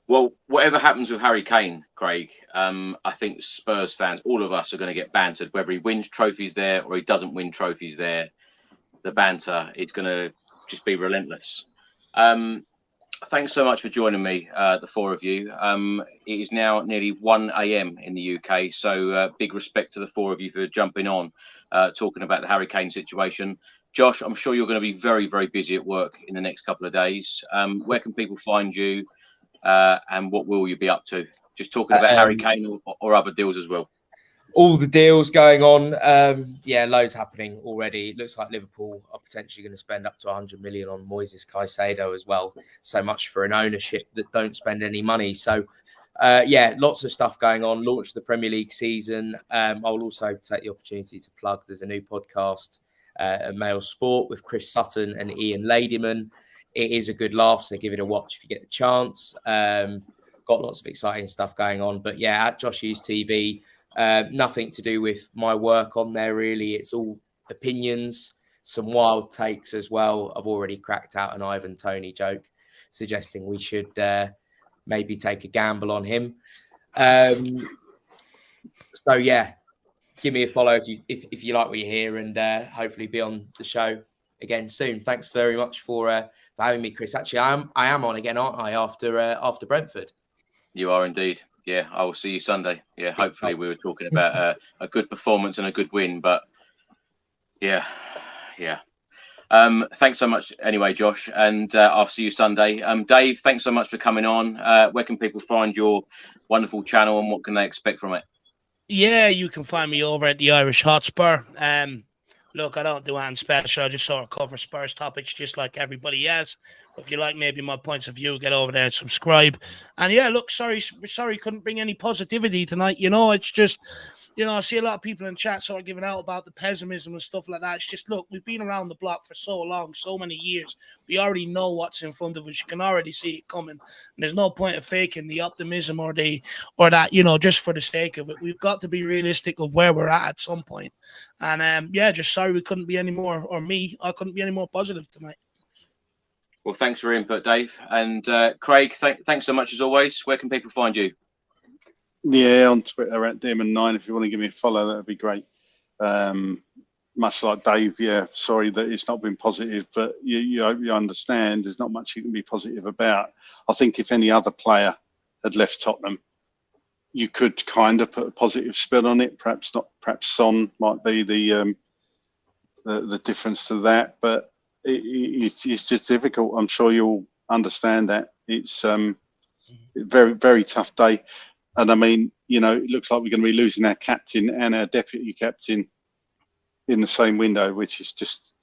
Well, whatever happens with Harry Kane, Craig, I think Spurs fans, all of us, are going to get bantered, whether he wins trophies there or he doesn't win trophies there. The banter is going to just be relentless. Thanks so much for joining me, the four of you. It is now nearly 1 a.m. in the UK, so big respect to the four of you for jumping on, talking about the Harry Kane situation. Josh, I'm sure you're going to be very, very busy at work in the next couple of days. Where can people find you, and what will you be up to? Just talking about Harry Kane or other deals as well? All the deals going on. Loads happening already. It looks like Liverpool are potentially going to spend up to 100 million on Moises Caicedo as well. So much for an ownership that don't spend any money. So, lots of stuff going on. Launch the Premier League season. I'll also take the opportunity to plug. There's a new podcast, Mail Sport, with Chris Sutton and Ian Ladyman. It is a good laugh, so give it a watch if you get the chance. Got lots of exciting stuff going on. But yeah, at Josh Hughes TV. Nothing to do with my work on there, really. It's all opinions, some wild takes as well. I've already cracked out an Ivan Toney joke suggesting we should maybe take a gamble on him. So yeah, give me a follow if you like what you hear, and hopefully be on the show again soon. Thanks very much for having me, Chris. Actually, I am on again, aren't I? After Brentford. You are indeed. Yeah, I will see you Sunday. Yeah, hopefully we were talking about a good performance and a good win, but yeah. Thanks so much anyway, Josh, and I'll see you Sunday. Dave, thanks so much for coming on. Where can people find your wonderful channel, and what can they expect from it? Yeah, you can find me over at the Irish Hotspur. Look, I don't do anything special. I just sort of cover Spurs topics just like everybody else. If you like maybe my points of view, get over there and subscribe. And yeah, look, sorry, couldn't bring any positivity tonight. It's just, I see a lot of people in chat sort of giving out about the pessimism and stuff like that. It's just, look, we've been around the block for so long, so many years. We already know what's in front of us. You can already see it coming. And there's no point of faking the optimism or that, just for the sake of it. We've got to be realistic of where we're at some point. And just sorry we couldn't be any more, or I couldn't be any more positive tonight. Well, thanks for your input, Dave. And Craig, thanks so much as always. Where can people find you? Yeah, on Twitter at Demon9. If you want to give me a follow, that would be great. Much like Dave, yeah, sorry that it's not been positive, but you understand there's not much you can be positive about. I think if any other player had left Tottenham, you could kind of put a positive spin on it. Perhaps not. Perhaps Son might be the difference to that, but it's just difficult. I'm sure you'll understand that. It's a very, very tough day. And I mean, it looks like we're going to be losing our captain and our deputy captain in the same window, which is just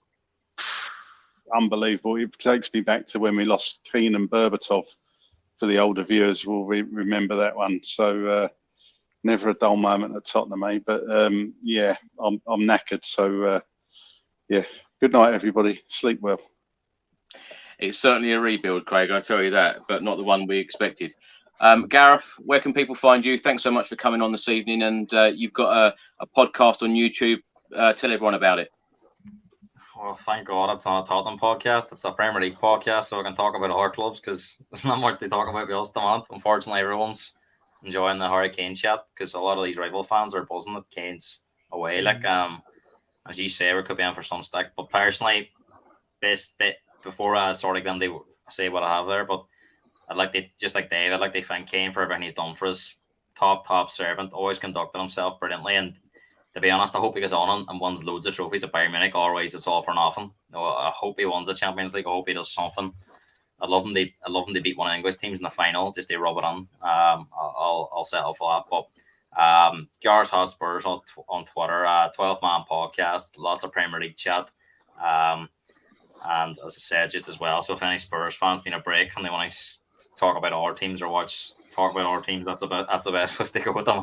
unbelievable. It takes me back to when we lost Keane and Berbatov. For the older viewers, will remember that one. So never a dull moment at Tottenham, eh? But yeah, I'm knackered. So yeah, good night, everybody. Sleep well. It's certainly a rebuild, Craig, I tell you that, but not the one we expected. Gareth, where can people find you? Thanks so much for coming on this evening. And you've got a podcast on YouTube. Tell everyone about it. Well, thank God it's not a Tottenham podcast. It's a Premier League podcast, so we can talk about our clubs because there's not much to talk about with us at the moment. Unfortunately, everyone's enjoying the Harry Kane chat because a lot of these rival fans are buzzing that Kane's away. Like, as you say, we could be in for some stick. But personally, best bit before I sort of them to say what I have there, but I'd like to, just like Dave, I'd like to thank Kane for everything he's done for us. Top servant, always conducted himself brilliantly, and to be honest, I hope he goes on and wins loads of trophies at Bayern Munich. Otherwise, it's all for nothing. I hope he wins the Champions League. I hope he does something. I'd love him to beat one of the English teams in the final, just to rub it on. I'll settle for that. But Gareth Hot Spurs on Twitter, 12-man podcast, lots of Premier League chat. And as I said, just as well. So if any Spurs fans need a break and they want to talk about our teams or talk about our teams, that's the best place to go with them.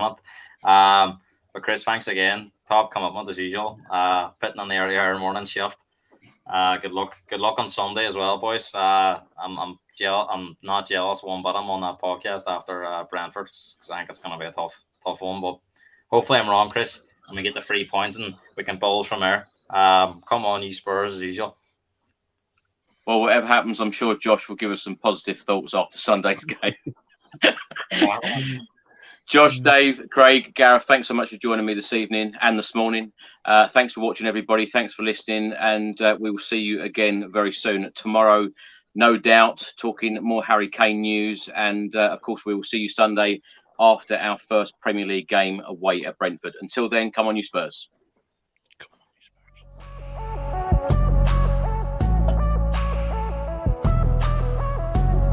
But Chris, thanks again. Top commitment as usual. Pitting on the early morning shift. Good luck on Sunday as well, boys. I'm not jealous one bit. I'm on that podcast after Brentford because I think it's going to be a tough one. But hopefully I'm wrong, Chris, and we get the 3 points and we can build from there. Come on, you Spurs as usual. Well, whatever happens, I'm sure Josh will give us some positive thoughts after Sunday's game. Josh, Dave, Craig, Gareth, thanks so much for joining me this evening and this morning. Thanks for watching, everybody. Thanks for listening. And we will see you again very soon. Tomorrow, no doubt, talking more Harry Kane news. And, of course, we will see you Sunday after our first Premier League game away at Brentford. Until then, come on, you Spurs.